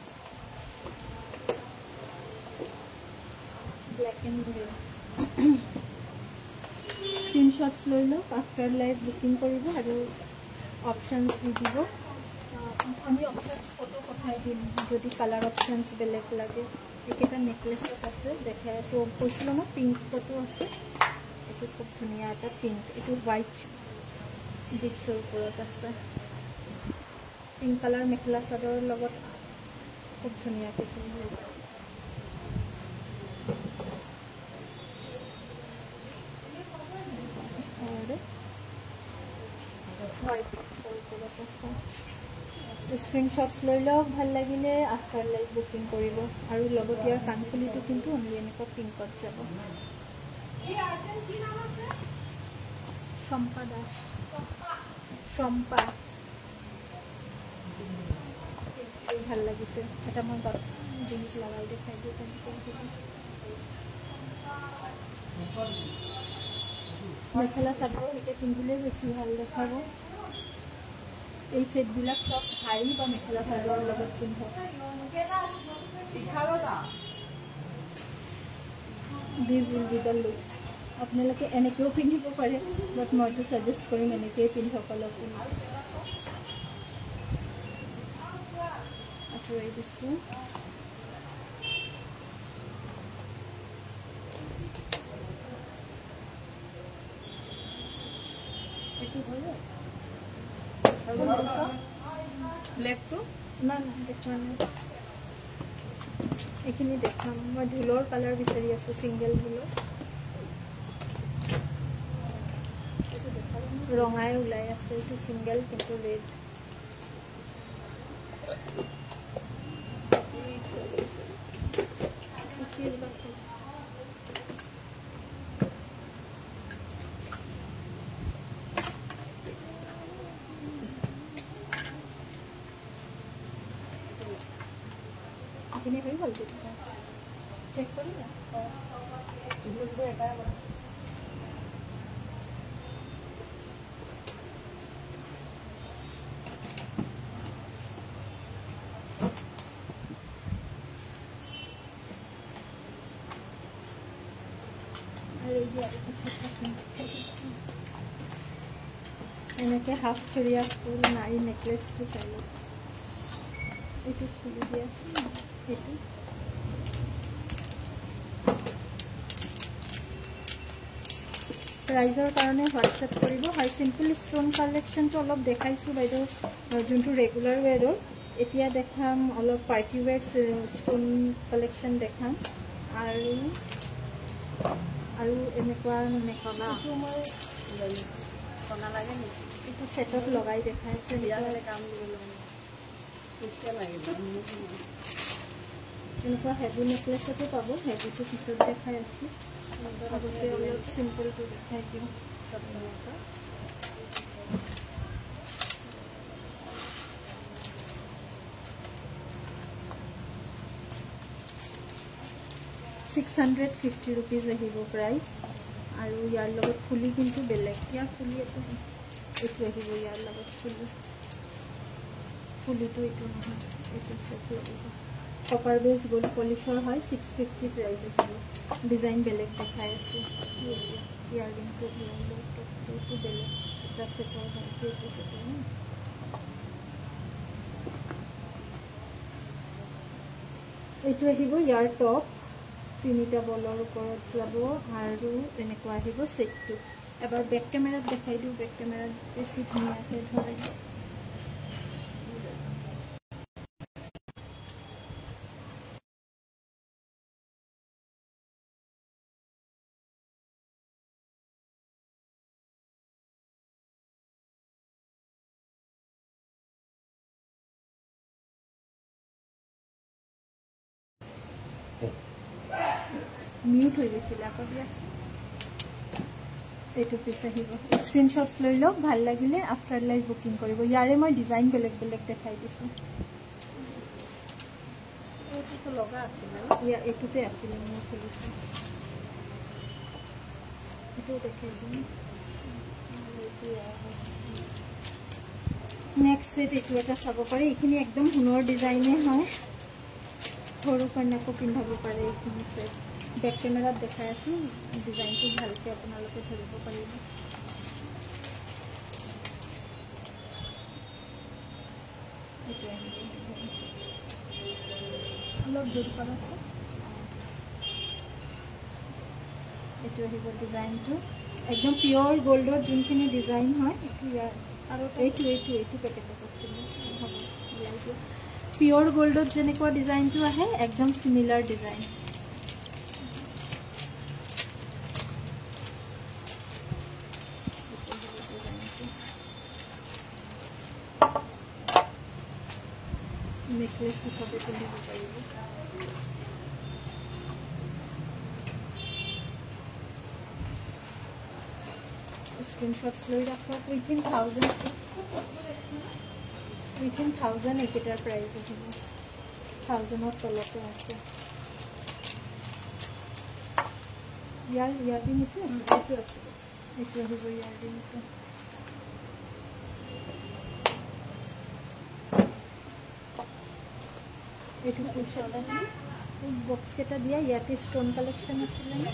ব্লেক এণ্ড ৰেড স্ক্ৰীনশ্বটছ লৈ লওক আফটাৰ লাইভ বুকিং কৰিব আৰু অপশ্যনছ দি দিব আমি অপশ্যনছ ফটো পঠাই দিম যদি কালাৰ অপশ্যনছ বেলেগ লাগে এইকেইটা নেকলেছত আছে দেখাই আছোঁ কৈছিলোঁ মই পিংক ফটো আছে এইটো খুব ধুনীয়া এটা পিংক এইটো হোৱাইট বিটছৰ ওপৰত আছে পিংক কালাৰ মেখেলা চাদৰৰ লগত খুব ধুনীয়াকৈ পিন্ধিব হোৱাইট বিটছৰ ওপৰত আছে স্ক্ৰীনশ্বটছ লৈ লওক ভাল লাগিলে আফটাৰ লাইভ বুকিং কৰিব আৰু লগত ইয়াৰ কাণফুলিটো কিন্তু অনলি এনেকুৱা পিংকত যাব চম্পা দাস চম্পা ভাল লাগিছে এটা মই ডিঙিত লগাই দেখাই দিওঁ মেখেলা চাদৰ সৈতে পিন্ধিলে বেছি ভাল দেখাব এই সেটবিলাক সব শাড়ী বা মেখেলা চাদৰৰ লগত পিন্ধক these will be the looks আপোনালোকে এনেকৈও পিন্ধিব পাৰে বাট মইতো ছাজেষ্ট কৰিম এনেকৈয়ে পিন্ধক অলপ আঁতৰাই দিছোঁ এইটো হ'ল ব্লেকটো না না দেখুৱা নাই এইখিনি দেখাম মই ঢোলৰ কালাৰ বিচাৰি আছোঁ ছিংগল ঢোলৰ ৰঙাই ওলাই আছে এইটো ছিংগল কিন্তু ৰেড এইখিনি হৈ গ'ল চেক কৰি না এটা এনেকৈ হাফ চুৰিয়া ফুল নাৰী নেকলেছটো চাই লওক এইটো খুলি দি আছে এইটো প্ৰাইজৰ কাৰণে হোৱাটছএপ কৰিব হয় চিম্পল ষ্ট'ন কালেকশ্যনটো অলপ দেখাইছোঁ বাইদেউ যোনটো ৰেগুলাৰ ৱেৰৰ এতিয়া দেখাম অলপ পাৰ্টি ৱেৰ ষ্ট'ন কালেকশ্যন দেখাম আৰু এনেকুৱা মেখেলা মই সোণা লাগে নেকি এইটো ছেটত লগাই দেখাইছে কাম এনেকুৱা হেভি নেকলেছতো পাব হেভিটো পিছত দেখাই আছোঁ আগতে অলপ চিম্পলটো দেখাই দিওঁ 650 rupees আহিব প্ৰাইস আৰু ইয়াৰ লগত ফুলি কিন্তু বেলেগ ইয়াৰ ফুলি এটা এইটো আহিব ইয়াৰ লগত ফুলিটো এইটো নহয় এইটো সেট লাগিব কপাৰ বেস গোল্ড পলিশৰ হয় 650 প্ৰাইস আহিব ডিজাইন বেলেগ দেখাই আছে ইয়াৰ কিন্তু এইটো বেলেগ এটা সেটৰ হয় এইটো সেটৰ এইটো আহিব ইয়াৰ টপ তিনিটা বলৰ ওপৰত যাব আৰু এনেকুৱা আহিব সেটটো এবাৰ বেক ক্যামেৰাত দেখাই দিও বেক ক্যামেৰাত বেছি ধুনীয়াকৈ ধৰে মিউট হৈ গৈছিল আকৌ দি আছে এইটো পিছ আহিব স্ক্ৰীনশ্বটছ লৈ লওক ভাল লাগিলে আফটাৰ লাইভ বুকিং কৰিব ইয়াৰে মই ডিজাইন বেলেগ বেলেগ দেখাই দিছোঁ এইটো লগা আছিল ইয়া এইটোতে আছিল মই খুলিছোঁ এইটো দেখাই দিম নেক্সট সেট এইটো এটা চাব পাৰে এইখিনি একদম সোণৰ ডিজাইনে হয় সৰু কন্যাকো পিন্ধাব পাৰে এইখিনি সেট বেক ক্যামেৰাত দেখাই আছো ডিজাইনটো ভালকৈ আপোনালোকে ধৰিব পাৰিব এইটো অলপ দূৰ পৰা আছে এইটো আহিব ডিজাইনটো একদম পিয়ৰ গোল্ডত যোনখিনি ডিজাইন হয় এইটো ইয়াৰ আৰু এইটো পেকেটত আছিলে হ'ব পিয়ৰ গোল্ডত যেনেকুৱা ডিজাইনটো আহে একদম সিমিলাৰ ডিজাইন नेकलेस हिसाबे पिंधिब पारिब स्क्रीनशॉट्स লৈ ৰাখক within 1000 একেটাৰ প্ৰাইস আহিব 1000 ৰ তলতে আছে ইয়াৰ দিন এইটো আছে এইটো আহিব ইয়াৰ দিন এইটো পুছালা বক্স কেটা দিয়া ইয়াতে স্টোন কালেকশন আছিল না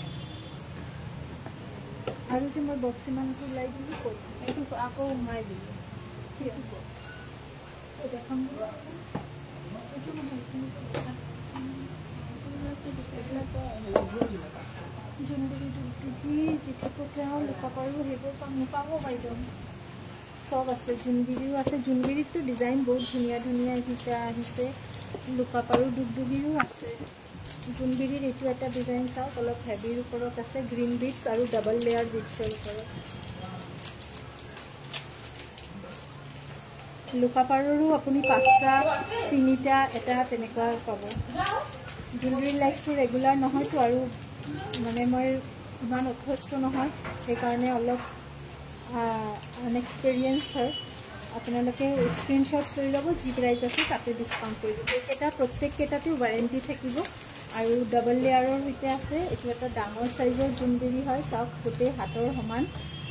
আৰু যে মই বক্স ইমানটো লাই দিলি কই এইটো আকৌ মাই দিলি কি হ'ব এই দেখম এইটো মানে জুনবিৰি দুটি জিঠি পঠাও লিখা পাৰো হেবোৰ পাব বাইদেউ সব আছে জুনবিৰিও আছে জুনবিৰিটো ডিজাইন বহুত ধুনীয়া ধুনীয়া হিটা আহিছে লুকা পাৰু দুগদুগিৰো আছে জুনবিৰিৰ এইটো এটা ডিজাইন চাও অলপ হেভিৰ ওপৰত আছে গ্ৰীন বিটস আৰু ডাবল লেয়াৰ বিটছৰ ওপৰত লুকা পাৰুৰো আপুনি পাঁচটা তিনিটা এটা তেনেকুৱা পাব জুনবিৰিৰ লাইফটো ৰেগুলাৰ নহয়তো আৰু মানে মই ইমান অভ্যস্ত নহয় সেইকাৰণে অলপ আনএক্সপেৰিয়েন্স হয় আপোনালোকে স্ক্ৰীনশ্বটছ লৈ ল'ব যি প্ৰাইস আছে তাতে ডিসকাউন্ট কৰি দিব এটা প্ৰত্যেক কেটাতে ওয়াৰেন্টি থাকিব আৰু ডাবল লেয়াৰৰ ভিতৰত আছে এইটো এটা ডাঙৰ সাইজৰ জুনবিৰি হয় চাওক গোটেই হাতৰ সমান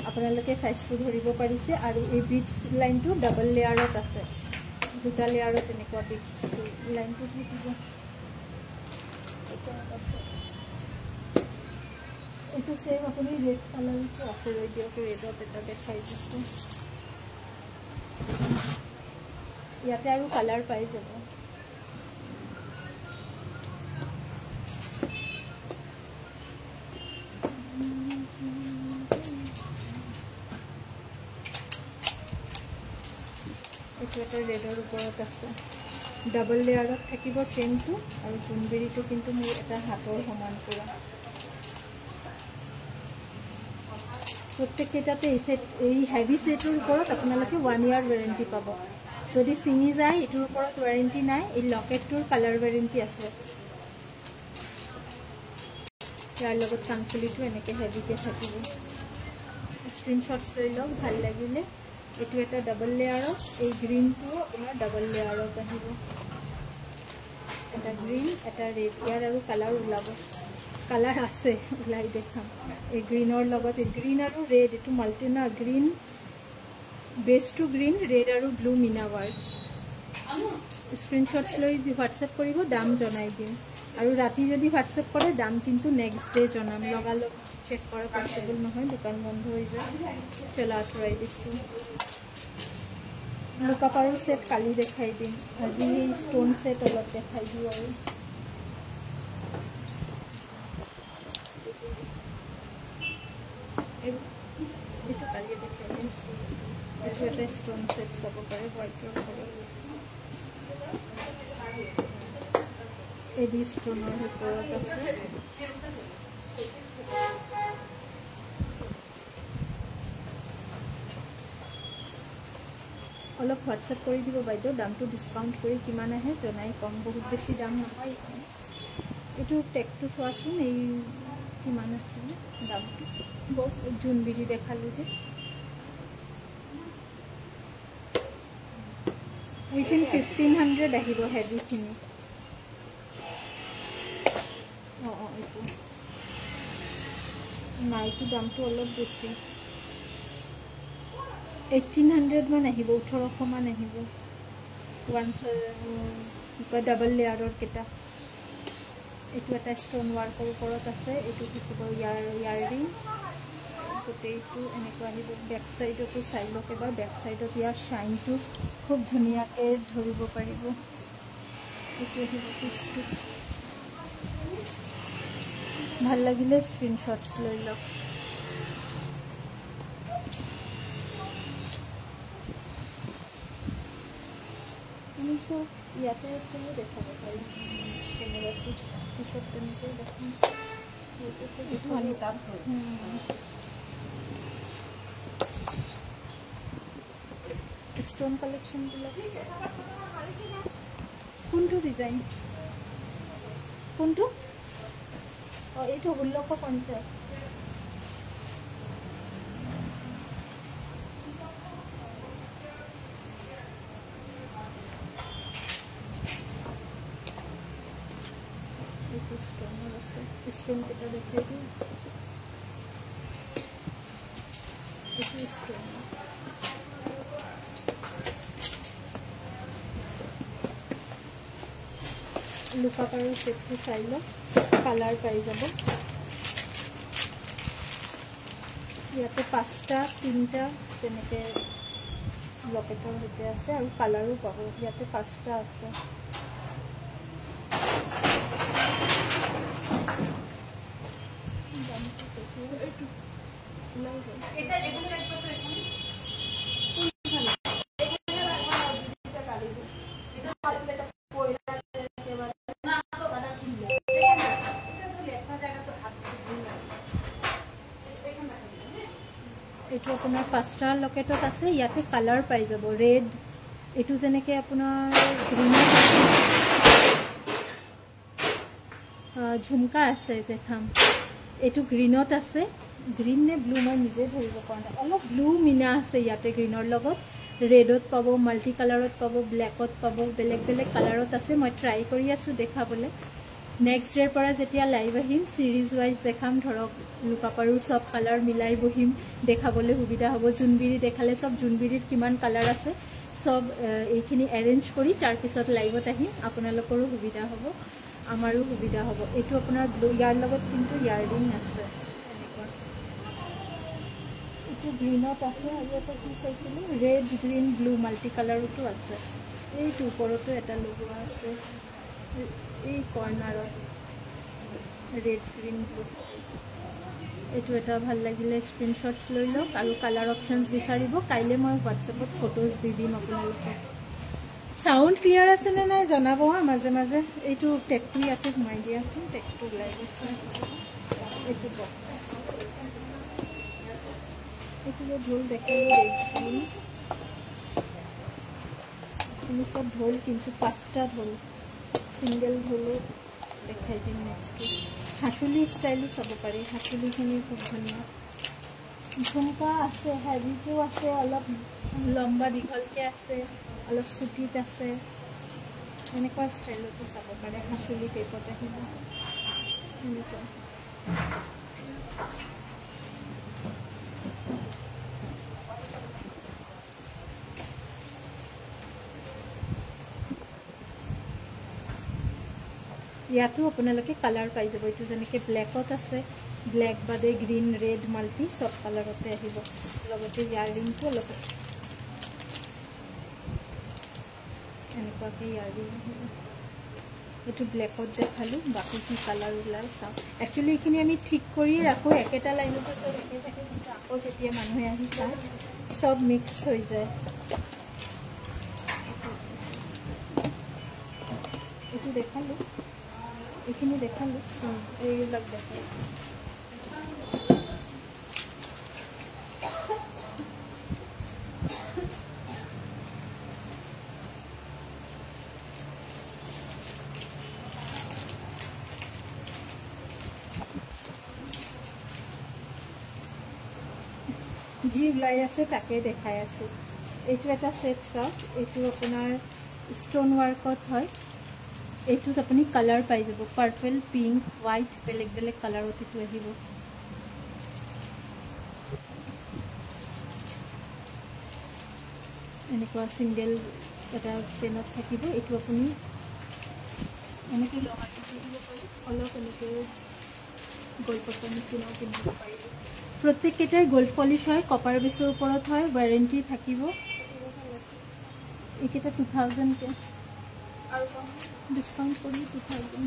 আপোনালোকে সাইজটো ধৰিব পাৰিছে আৰু এই বিটস লাইনটো ডাবল লেয়াৰত আছে দুটা লেয়াৰত এনেকুৱা বিটস লাইনটো থাকিব এইটো সেম আপুনি ৰেড কালাৰটো আছে ৰেডিঅ'টো ৰেডত এটা দেখাই দিছো ইয়াতে আৰু কালাৰ পাই যাব এইটো এটা ৰেডৰ ওপৰত আছে ডাবল লেয়াৰত থাকিব চেইনটো আৰু জুনবিৰিটো কিন্তু মোৰ এটা হাতৰ সমান পুৰা প্ৰত্যেকটাতে এই হেভি সেটৰ ওপৰত আপোনালোকে 1 ইয়াৰ ওয়াৰেন্টি পাব যদি চিনি যায় এটোৰ ওপৰত ওয়াৰেন্টি নাই এই লকেটটোৰ কালাৰ ওয়াৰেন্টি আছে ইয়াৰ লগত কানফুলিটো এনেকে হেভিকে থাকিব স্ক্ৰীনশ্বটছ লৈ লওক ভাল লাগিলে এটো এটা ডাবল লেয়াৰত এই গ্ৰীনটো আপোনাৰ ডাবল লেয়াৰত আহিব এটা গ্ৰীন এটা ৰেড ইয়াৰ আৰু কালাৰ ওলাব কালাৰ আছে ওলাই দেখাম এই গ্ৰীনৰ লগত এই গ্ৰীন আৰু ৰেড এইটো মাল্টিনা green base to green red আৰু ব্লু মিনা ৱাৰ্ক স্ক্ৰীনশ্বটছ লৈ হোৱাটছএপ কৰিব দাম জনাই দিম আৰু ৰাতি যদি হোৱাটছএপ কৰে দাম কিন্তু নেক্সট ডে জনাম লগালগ চেক কৰা পচিবল নহয় দোকান বন্ধ হৈ যায় চলা আঁতৰাই দিছোঁ লুকাপাৰু সেট কালি দেখাই দিম আজি এই ষ্টোন সেট অলপ দেখাই দিওঁ আৰু এইটো কালি দেখাই দিম এইটো এটা ষ্টোন সেট চাব পাৰে হোৱাইটৰ কালাৰ এডি ষ্টোনৰ ওপৰত আছে অলপ হোৱাটছএপ কৰি দিব বাইদেউ দামটো ডিছকাউণ্ট কৰি কিমান আহে জনাই কম বহুত বেছি দাম নহয় এইটো টেগটো চোৱাচোন এই কিমান আছিলে দামটো বহুত জোনবিৰি দেখালোঁ যে উইথিন 1500 আহিব হেভিখিনি এইটো নাইটো দামটো অলপ বেছি 1800 মান আহিব 1800 মান আহিব ডাবল লেয়াৰৰ কেইটা এইটো এটা ষ্টোন ৱাৰ্কৰ ওপৰত আছে এইটো থাকিব ইয়াৰিং গোটেইটো এনেকুৱা আহিব বেক চাইডতো চাই লওক এবাৰ বেক চাইডত ইয়াৰ শ্বাইনটো খুব ধুনীয়াকৈ ধৰিব পাৰিব এইটো আহিব পিছটো ভাল লাগিলে স্ক্ৰীনশ্বটছ লৈ লওক ইয়াতে দেখাব পাৰিম কেমেৰাটো পিছত তেনেকৈ দেখাম ষ্টোন কালেকশ্যনবিলাক কোনটো ডিজাইন কোনটো এইটো 1650 स्टोन केटा देखाई दिए स्टोन लुकापारू सेटটো চাই লওক কালাৰ পাই যাব ইয়াতে 5টা 3টা তেনেকে লকেটৰ সৈতে আছে আৰু কালাৰো পাব ইয়াতে 5টা আছে এইটো আপোনাৰ 5টা লকেটত আছে ইয়াতে কালাৰ পাই যাব ৰেড এইটো যেনেকৈ আপোনাৰ গ্ৰীন ঝুমকা আছে দেখাম এইটো গ্ৰীনত আছে গ্ৰীন নে ব্লু মই নিজে ধৰিব পৰা নাই অলপ ব্লু মিনা আছে ইয়াতে গ্ৰীনৰ লগত ৰেডত পাব মাল্টি কালাৰত পাব ব্লেকত পাব বেলেগ বেলেগ কালাৰত আছে মই ট্ৰাই কৰি আছো দেখাবলৈ নেক্সট ডেৰ পৰা যেতিয়া লাইভ আহিম সিৰিজ ওয়াইজ দেখাম ধৰক লুকাপাৰুৰ সব কালাৰ মিলাই বহিম দেখাবলৈ সুবিধা হ'ব জুনবিৰি দেখালে সব জুনবিৰিৰ কিমান কালাৰ আছে সব এইখিনি এৰেঞ্জ কৰি তাৰ পিছত লাইভত আহিম আপোনালোকৰো সুবিধা হ'ব আমাৰো সুবিধা হ'ব এইটো আপোনাৰ ইয়াৰ লগত কিন্তু ইয়াৰিং আছে এইটো গ্ৰীনত আছে আৰু এটা কি চাইছিলোঁ ৰেড গ্ৰীন ব্লু মাল্টি কালাৰতো আছে এইটো ওপৰতো এটা লগোৱা আছে এই কৰ্নাৰত ৰেড গ্ৰীন ব্লু এইটো এটা ভাল লাগিলে স্ক্ৰীনশ্বটছ লৈ লওক আৰু কালাৰ অপশ্যনছ বিচাৰিব কাইলৈ মই হোৱাটছএপত ফটোজ দি দিম আপোনালোকক সাউন্ড ক্লিয়াৰ আছে নে নাই জনাব মাজে মাজে এইটো টেগটো ইয়াতে সোমাই দিয়াচোন টেগটো ওলাই গৈছে এইটো বক্স এইটো যে ঢোল দেখালো এইখিনি সব ঢোল কিন্তু 5টা ঢোল সিঙ্গেল ঢোলো দেখাই দিম নেক্সট হাতুলি ষ্টাইলো চাব পাৰি হাতুলিখিনি খুব ধুনীয়া ঝুমকা আছে হেভিটো আছে অলপ লম্বা দীঘলকৈ আছে অলপ চুটিত আছে এনেকুৱা ষ্টাইলতো চাব পাৰে হাতুলি টাইপত আহিব এনেকুৱা ইয়াতো আপোনালোকে কালাৰ পাই যাব এইটো যেনেকৈ ব্লেকত আছে ব্লেক বাদে গ্ৰীণ ৰেড মাল্টি সব কালাৰতে আহিব লগতে ইয়াৰিংটো অলপ এনেকুৱাকৈ ইয়াৰিং এইটো ব্লেকত দেখালোঁ বাকী কি কালাৰ ওলাই চাওঁ একচুৱেলি এইখিনি আমি ঠিক কৰি ৰাখোঁ একেটা লাইনতে চব একে থাকে কিন্তু আকৌ যেতিয়া মানুহে আহি চায় সব মিক্স হৈ যায় এইটো দেখালোঁ এইখিনি দেখালোঁ এইবিলাক দেখালোঁ जी ওলাই আছে তাকে দেখাই আছো এইটো এটা সেট চাওক এইটো আপোনাৰ স্টোন ওয়াৰ্কত হয় এইটোত আপুনি কালাৰ পাই যাব পাৰ্পল পিংক হোৱাইট বেলেগ বেলেগ কালাৰত এইটো আহিব এনেকুৱা সিঙ্গেল এটা চেনত থাকিব এইটো আপুনি এনেকৈ লগাই দিব পাৰে অলপ এনেকৈ গোল্ড পটৰ নিচিনাও পিন্ধিব পাৰিব প্ৰত্যেককেইটাই গোল্ড পলিশ হয় কপাৰ বেছৰ ওপৰত হয় ওয়াৰেণ্টি থাকিব এইকেইটা 2000 কে আৰু ডিসকাউন্ট কৰি 2000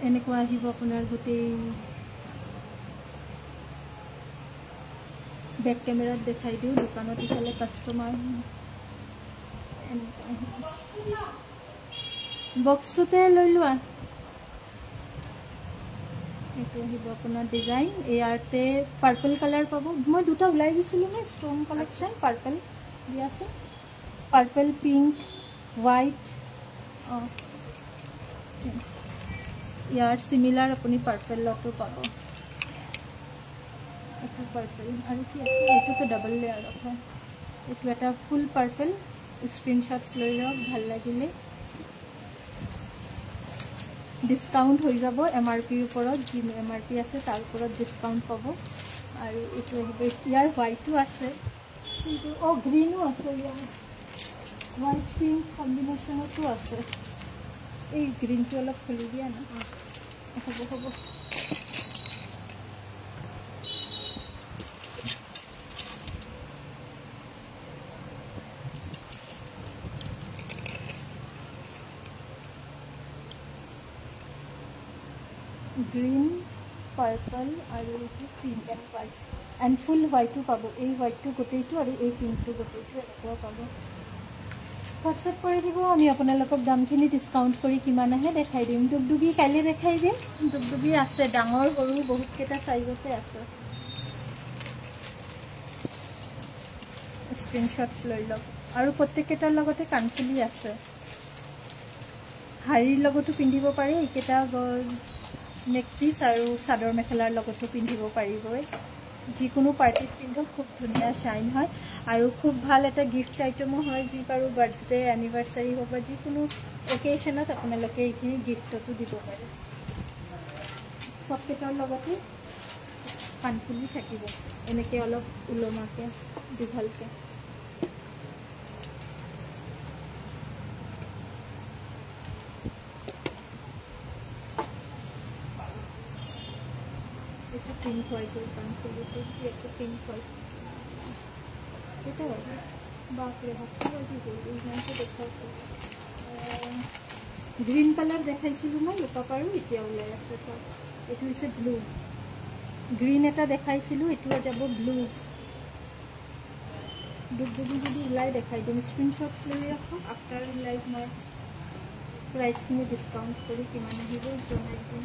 এনেকুৱা আহিব আপোনাৰ গোটেই বেক কেমেৰাত দেখাই দিওঁ দোকানত ইফালে কাষ্টমাৰ বক্সটোতে লৈ লোৱা এইটো আহিব আপোনাৰ ডিজাইন ইয়াতে পাৰ্পল কালাৰ পাব মই দুটা ওলাই দিছিলোঁ না ষ্টোন কালেকশ্যন পাৰ্পল দিয়া আছে পাৰ্পল পিংক হোৱাইট ইয়াৰ সিমিলাৰ আপুনি পাৰ্পলতো পাব এইটো পাৰ্পল আৰু কি আছে এইটোতো ডাবল লেয়াৰত হয় এইটো এটা ফুল পাৰ্পল স্ক্ৰীনশ্বটছ লৈ লওক ভাল লাগিলে ডিসকাউন্ট হৈ যাব এমআৰপিৰ ওপৰত যি এমআৰপি আছে তাৰ ওপৰত ডিসকাউন্ট পাব আৰু এইটো আহিব ইয়াৰ হোৱাইটো আছে কিন্তু গ্ৰীনো আছে ইয়াৰ হোৱাইট পিংক কম্বিনেশ্যনতো আছে এই গ্ৰীনটো অলপ খুলি দিয়া না হ'ব হ'ব গ্ৰীন পাৰ্পল আৰু এইটো pink and white and full হোৱাইটো পাব এই হোৱাইটটো গোটেইটো আৰু এই পিংকটো গোটেইটো এনেকুৱা পাব হোৱাটছএপ কৰি দিব আমি আপোনালোকক দামখিনি ডিছকাউণ্ট কৰি কিমান আহে দেখাই দিম ডুগডুগি কাইলৈ দেখাই দিম ডুগডুগি আছে ডাঙৰ সৰু বহুতকেইটা চাইজতে আছে স্ক্ৰীনশ্বটছ লৈ লওক আৰু প্ৰত্যেককেইটাৰ লগতে কাণফুলি আছে শাৰীৰ লগতো পিন্ধিব পাৰি এইকেইটা নেকপিস আৰু চাদৰ মেখেলাৰ লগতো পিন্ধিব পাৰিবই যিকোনো পাৰ্টিত পিন্ধক খুব ধুনীয়া শাইন হয় আৰু খুব ভাল এটা গিফট আইটেমো হয় যি কাৰো বাৰ্থডে এনিভাৰ্সাৰী হ'ব বা যিকোনো অকেশনত আপোনালোকে এইখিনি গিফটতো দিব পাৰে সবকেইটাৰ লগতে কাণফুলি থাকিব এনেকৈ অলপ ওলমাকৈ দীঘলকৈ पिंक व्हाइट पिंक व्हाइट बाप रे देखा ग्रीन कलर देखाइছিলোঁ মই লুকা পাৰো এতিয়া ওলাই আছে সব এটো হৈছে ব্লু গ্ৰীন এটা দেখাইছিলোঁ এটো যাব ব্লু দুগুদি যদি ওলাই দেখাই দিম স্ক্ৰীনশ্বটছ লৈ ৰাখক আফটাৰ লাইভ মই প্ৰাইচখিনি ডিসকাউন্ট কৰি কিমান আহিব জনাই দিম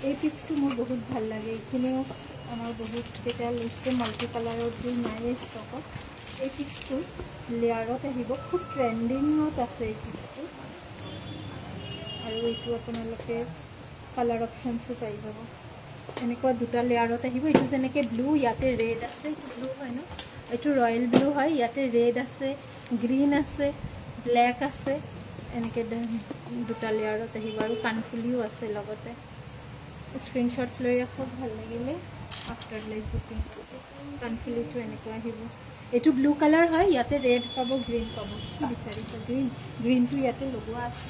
এই পিসটো মোৰ বহুত ভাল লাগে এইখিনিও আমাৰ বহুত কেইটা লৈছে মাল্টি কালাৰৰ যে নাই ষ্টকত এই পিসটো লেয়াৰত আহিব খুব ট্ৰেন্ডিঙত আছে এই পিসটো আৰু এইটো আপোনালোকে কালাৰ অপশ্যনছো পাই যাব এনেকুৱা দুটা লেয়াৰত আহিব এইটো যেনেকৈ ব্লু ইয়াতে ৰেড আছে এইটো ব্লু হয় ন এইটো ৰয়েল ব্লু হয় ইয়াতে ৰেড আছে গ্ৰীণ আছে ব্লেক আছে এনেকৈ দুটা লেয়াৰত আহিব আৰু কাণফুলিও আছে লগতে স্ক্ৰীনশ্বটছ লৈ ৰাখক ভাল লাগিলে আফটাৰ লাইভ বুকিং কাণফুলিটো এনেকুৱা আহিব এইটো ব্লু কালাৰ হয় ইয়াতে ৰেড পাব গ্ৰীণ পাব কি বিচাৰিছে গ্ৰীণটো ইয়াতে লগোৱা আছে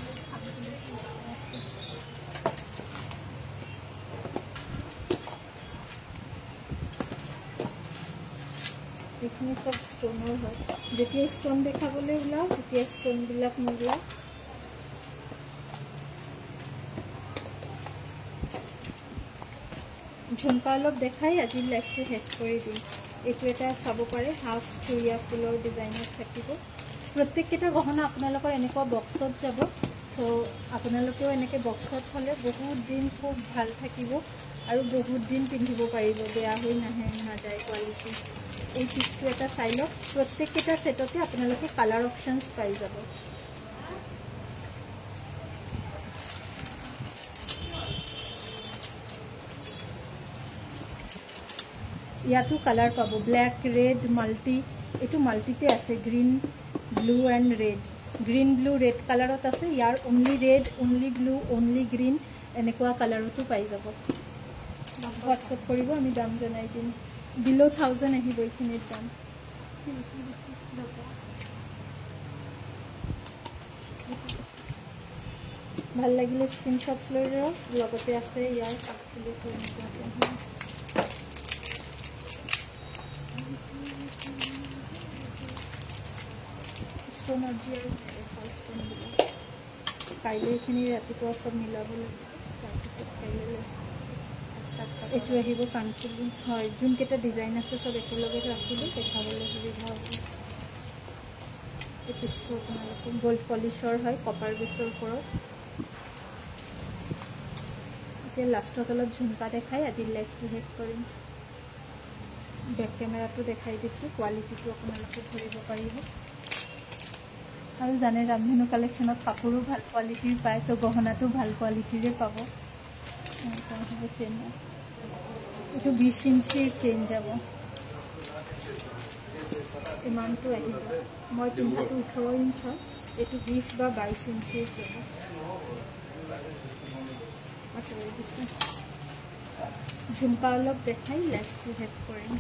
এইখিনি সব ষ্ট'নৰ হয় যেতিয়া ষ্ট'ন দেখাবলৈ ওলাওঁ তেতিয়া ষ্ট'নবিলাক নোলায় ঝুমকা অলপ দেখাই আজি লাইভটো শেষ কৰি দিম এইটো এটা চাব পাৰে হাফ চুৰিয়া ফুলৰ ডিজাইনত থাকিব প্ৰত্যেককেইটা গহনা আপোনালোকৰ এনেকুৱা বক্সত যাব চ' আপোনালোকেও এনেকৈ বক্সত হ'লে বহুত দিন খুব ভাল থাকিব আৰু বহুত দিন পিন্ধিব পাৰিব বেয়া হৈ নাযায় কোৱালিটি এই পিচটো এটা চাই লওক প্ৰত্যেককেইটা ছেটতে আপোনালোকে কালাৰ অপশ্যনছ পাই যাব ইয়াতো কালাৰ পাব ব্লেক ৰেড মাল্টি এইটো মাল্টিতে আছে green blue and red green blue red কালাৰত আছে ইয়াৰ only red only blue only green এনেকুৱা কালাৰতো পাই যাব হোৱাটছএপ কৰিব আমি দাম জনাই দিম বিল' 1000 আহিব এইখিনিৰ দাম ভাল লাগিলে স্ক্ৰীনশ্বটছ লৈ লওক লগতে আছে ইয়াৰ কাপোৰটো এনেকুৱাকৈ ষ্ট'নৰ যি আৰু ষ্ট'নবিলাক কাইলৈ এইখিনি ৰাতিপুৱা চব মিলাব লাগিব তাৰপিছত কাইলৈ এইটো আহিব কাণফুলি হয় যোনকেইটা ডিজাইন আছে চব একেলগে ৰাখিলে দেখাবলৈ সুবিধা হ'ব এই পিচটো আপোনালোকে গ'ল্ড পলিচৰ হয় কপাৰ বেছৰ ওপৰত এতিয়া লাষ্টত অলপ ঝুমকা দেখাই আজি লাইভটো শেষ কৰিম বেক কেমেৰাটো দেখাই দিছোঁ কোৱালিটিটো আপোনালোকে ধৰিব পাৰিব আৰু জানে ৰামধেনু কালেকশ্যনত কাপোৰো ভাল কোৱালিটিৰ পায় তো গহনাটো ভাল কোৱালিটিৰে পাব চেইন এইটো 20 ইঞ্চিৰ চেইন যাব ইমানটো আহিব মই পিন্ধাটো 18 ইঞ্চ হয় এইটো 20 বা 22 ইঞ্চিৰ যাব ঝুমকা অলপ দেখাই লাইভটো শেষ কৰিম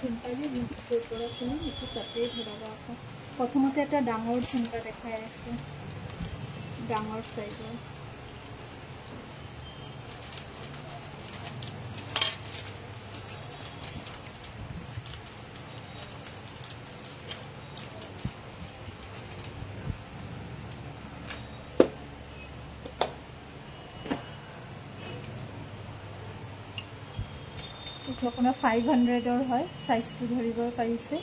ঝুমকাৰে ভিডিঅ'ৰ পৰা কিনি এইটো তাতেই ধৰাব আকৌ প্ৰথমতে এটা ডাঙৰ ঝুমকা দেখাই আছোঁ ডাঙৰ চাইজৰ আপোনাৰ 500ৰ হয় সাইজটো ধৰিব পাৰিছে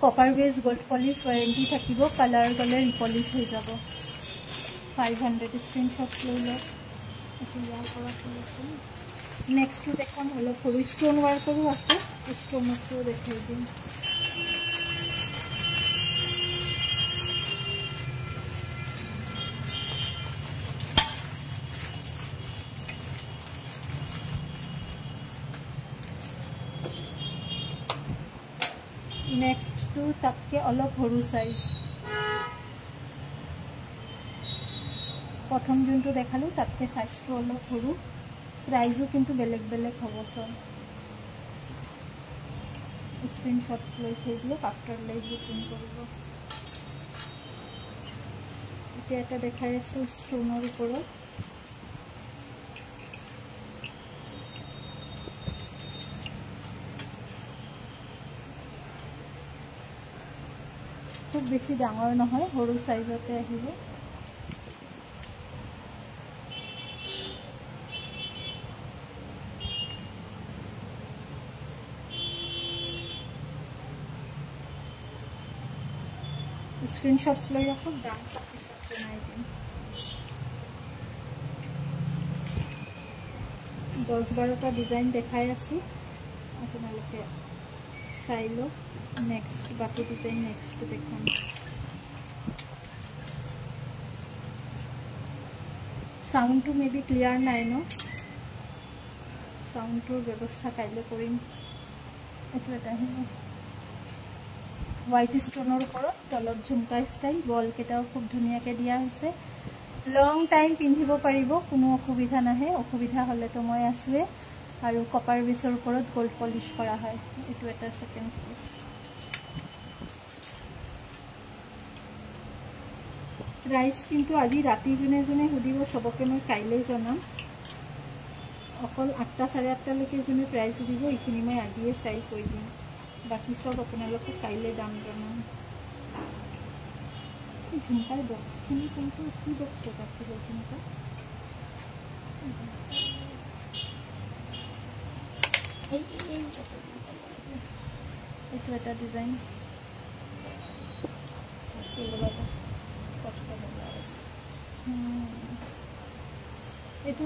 কপাৰ বেজ গোল্ড পলিশ ওয়াৰেন্টি থাকিব কালাৰ গলে ৰিপলিশ হৈ যাব 500 স্ক্ৰীনশ্বট লৈ লওক এইটো ইয়াৰ পৰা খুলিছো নেক্সটটো দেখুন হলো সৰু ষ্টোন ওয়াৰ্কৰো আছে ষ্টোনটো দেখাই দিম नेक्स्ट टू तक के अलग सरू साइज प्रथम जो देखा तक के साइज तो अलग सरू प्राइजो किन्तु बेलेग बेलेग हम सब स्क्रीनशॉट्स लै थी आफ्टर लाइव बुकिंग कर देखा स्टोनर ऊपर खूब बेसि डाঙर নহয় সৰু সাইজতে আহিব স্ক্ৰীনশ্বটছ লৈ ৰাখক, দাম পিছত জনাই দিম। 10-12টা ডিজাইন দেখাই আছোঁ, আপোনালোকে চাই লওক। নেক্সট বাকী ডিজাইন নেক্সট দেখাম। সাউন্ডটো মে বি ক্লিয়াৰ নাই ন? সাউন্ডটোৰ ব্যৱস্থা কাইলৈ কৰিম। এইটো এটা হোৱাইট ষ্টোনৰ ওপৰত তলত ঝুমকা ষ্টাইল, বলকেইটাও খুব ধুনীয়াকৈ দিয়া হৈছে। লং টাইম পিন্ধিব পাৰিব, কোনো অসুবিধা নাহে। অসুবিধা হ'লেতো মই আছোৱে। আৰু কপাৰ বেছৰ ওপৰত গল্ড পলিছ কৰা হয়। এইটো এটা ছেকেণ্ড পিচ। প্ৰাইচ কিন্তু আজি ৰাতি যোনে যোনে সুধিব চবকে মই কাইলৈ জনাম। অকল 8টা 8:30লৈকে যোনে প্ৰাইচ সুধিব এইখিনি মই আজিয়ে চাই কৈ দিম। বাকী চব আপোনালোকে কাইলৈ দাম জনাম। ঝুমকাৰ বক্সখিনি কিন্তু কি বক্সত আছিলে ঝুমকা? এইটো এটা ডিজাইন। এইটো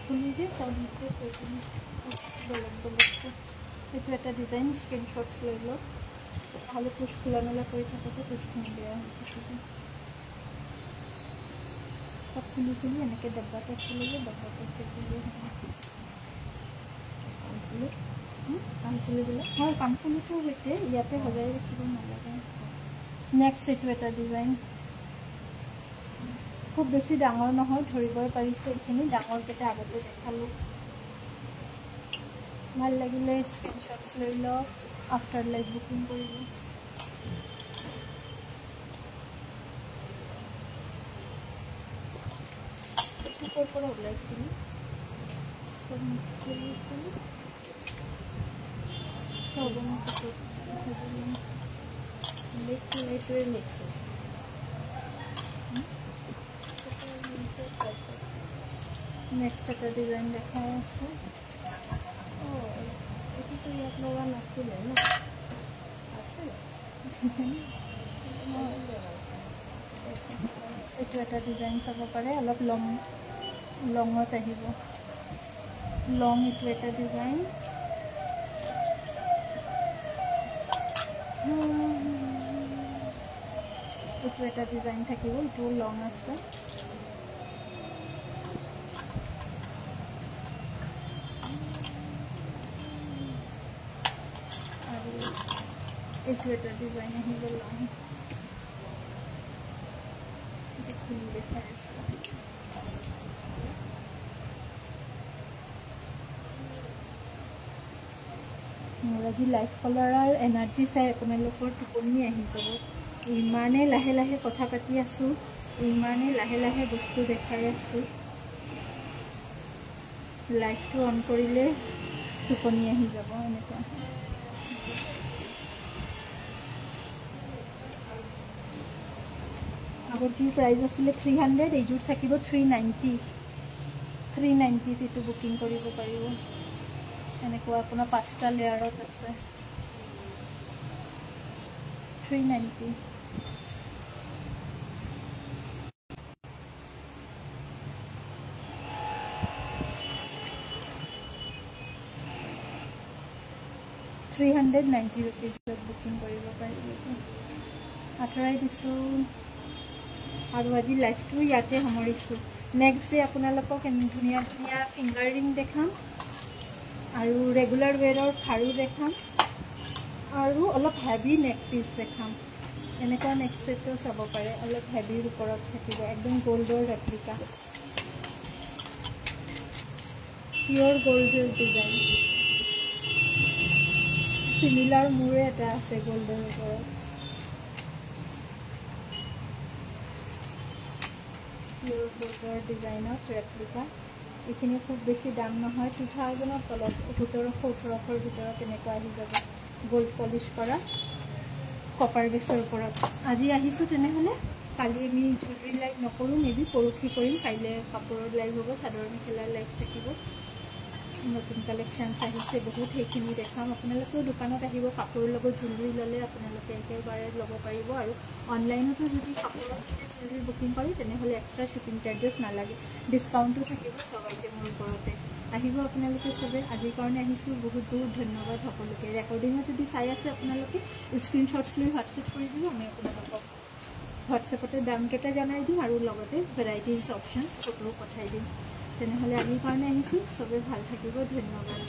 খুলি যে চাউণ্ডটো বেলেগ বেলেগটো। এইটো এটা ডিজাইন, স্ক্ৰীনশ্বটছ লৈ লওক। নহ'লে পুছ খোলা মেলা কৰি থাকোঁতে পুছখিনি বেয়া হৈ থাকিব। চব খুলি খুলি এনেকৈ ডব্বাতে খুলিলে ডব্বাতে খুলিলে কাণফুলিবিলাক হয়, কাণফুলিটো সৈতে ইয়াতে সজাই ৰাখিব নালাগে। নেক্সট এইটো এটা ডিজাইন, খুব বেছি ডাঙৰ নহয়, ধৰিবই পাৰিছে এইখিনি। ডাঙৰকেইটা আগতে দেখালোঁ। ভাল লাগিলে স্ক্ৰীনশ্বটছ লৈ লওক, আফটাৰ লাইভ বুকিং কৰিব। এইটো ক'ৰ পৰা ওলাইছিল? মিক্স কৰি আছিল। এইটোৱে মিক্স হৈছে। নেক্সট এটা ডিজাইন দেখাই আছে। এইটোতো ইয়াত লগা নাছিলে ন? আছে। এইটো এটা ডিজাইন চাব পাৰে, অলপ লঙত আহিব। লং এইটো এটা ডিজাইন। এইটো এটা ডিজাইন থাকিব, এইটো লং আছে। আৰু এইটো এটা ডিজাইন আহিব লং। এইটো খুলি দেখাই আছে। মোৰ আজি লাইভ কলাৰৰ এনাৰ্জি চাই আপোনালোকৰ টোপনি আহি যাব। ইমানেই লাহে লাহে কথা পাতি আছোঁ, ইমানেই লাহে লাহে বস্তু দেখাই আছোঁ। লাইভটো অন কৰিলে টোপনি আহি যাব এনেকুৱা। আগত যি প্ৰাইজ আছিলে 300, এইযোৰ থাকিব 390। 390 এইটো বুকিং কৰিব পাৰিব। এনেকুৱা আপোনাৰ 5টা লেয়াৰত আছে। 390।390 रुपीज़ बुकिंग কৰিব পাৰিব। আঁতৰাই দিছোঁ আৰু আজি লাইভটো ইয়াতে সামৰিছোঁ। নেক্সট ডে আপোনালোকক ধুনীয়া ধুনীয়া ফিংগাৰ ৰিং দেখাম আৰু ৰেগুলাৰ ৱেৰৰ খাৰু দেখাম আৰু অলপ হেভি নেক পিচ দেখাম। এনেকুৱা নেক ছেটটো চাব পাৰে, অলপ হেভিৰ ওপৰত থাকিব, একদম গোল্ডৰ ৰেপ্লিকা, পিয়ৰ গোল্ডৰ ডিজাইন। সিমিলাৰ মোৰে এটা আছে গোল্ডৰ ওপৰত, পিয়ৰ গোল্ডৰ ডিজাইনত ৰেপ্লিকা। এইখিনি খুব বেছি দাম নহয়, 2000ৰ তলত, 1700-1800ৰ ভিতৰত এনেকুৱা আহি যাব। গোল্ড পলিছ কৰা কপাৰ বেছৰ ওপৰত। আজি আহিছোঁ তেনেহ'লে। কালি আমি জুৱেলাৰী লাইভ নকৰোঁ, মে বি পৰহি কৰিম। কাইলৈ কাপোৰৰ লাইভ হ'ব, চাদৰ মেখেলাৰ লাইভ থাকিব। নতুন কালেকশ্যনছ আহিছে বহুত, সেইখিনি দেখাম। আপোনালোকেও দোকানত আহিব, কাপোৰৰ লগত জুৱেলাৰী ল'লে আপোনালোকে একেবাৰে ল'ব পাৰিব। আৰু অনলাইনতো যদি কাপোৰৰ জুৱেলাৰী বুকিং কৰে তেনেহ'লে এক্সট্ৰা শ্বিপিং চাৰ্জেছ নালাগে, ডিছকাউণ্টো থাকিব চব আইটেমৰ ওপৰতে। আহিব আপোনালোকে চবে। আজিৰ কাৰণে আহিছোঁ, বহুত বহুত ধন্যবাদ সকলোকে। ৰেকৰ্ডিঙত যদি চাই আছে আপোনালোকে স্ক্ৰীনশ্বটছ লৈ হোৱাটছএপ কৰি দিব, আমি আপোনালোকক হোৱাটছএপতে দামকেইটা জনাই দিম আৰু লগতে ভেৰাইটিজ অপশ্যনছ ফটোও পঠাই দিম। তেনেহ'লে আজিৰ কাৰণে আহিছোঁ, চবে ভাল থাকিব, ধন্যবাদ।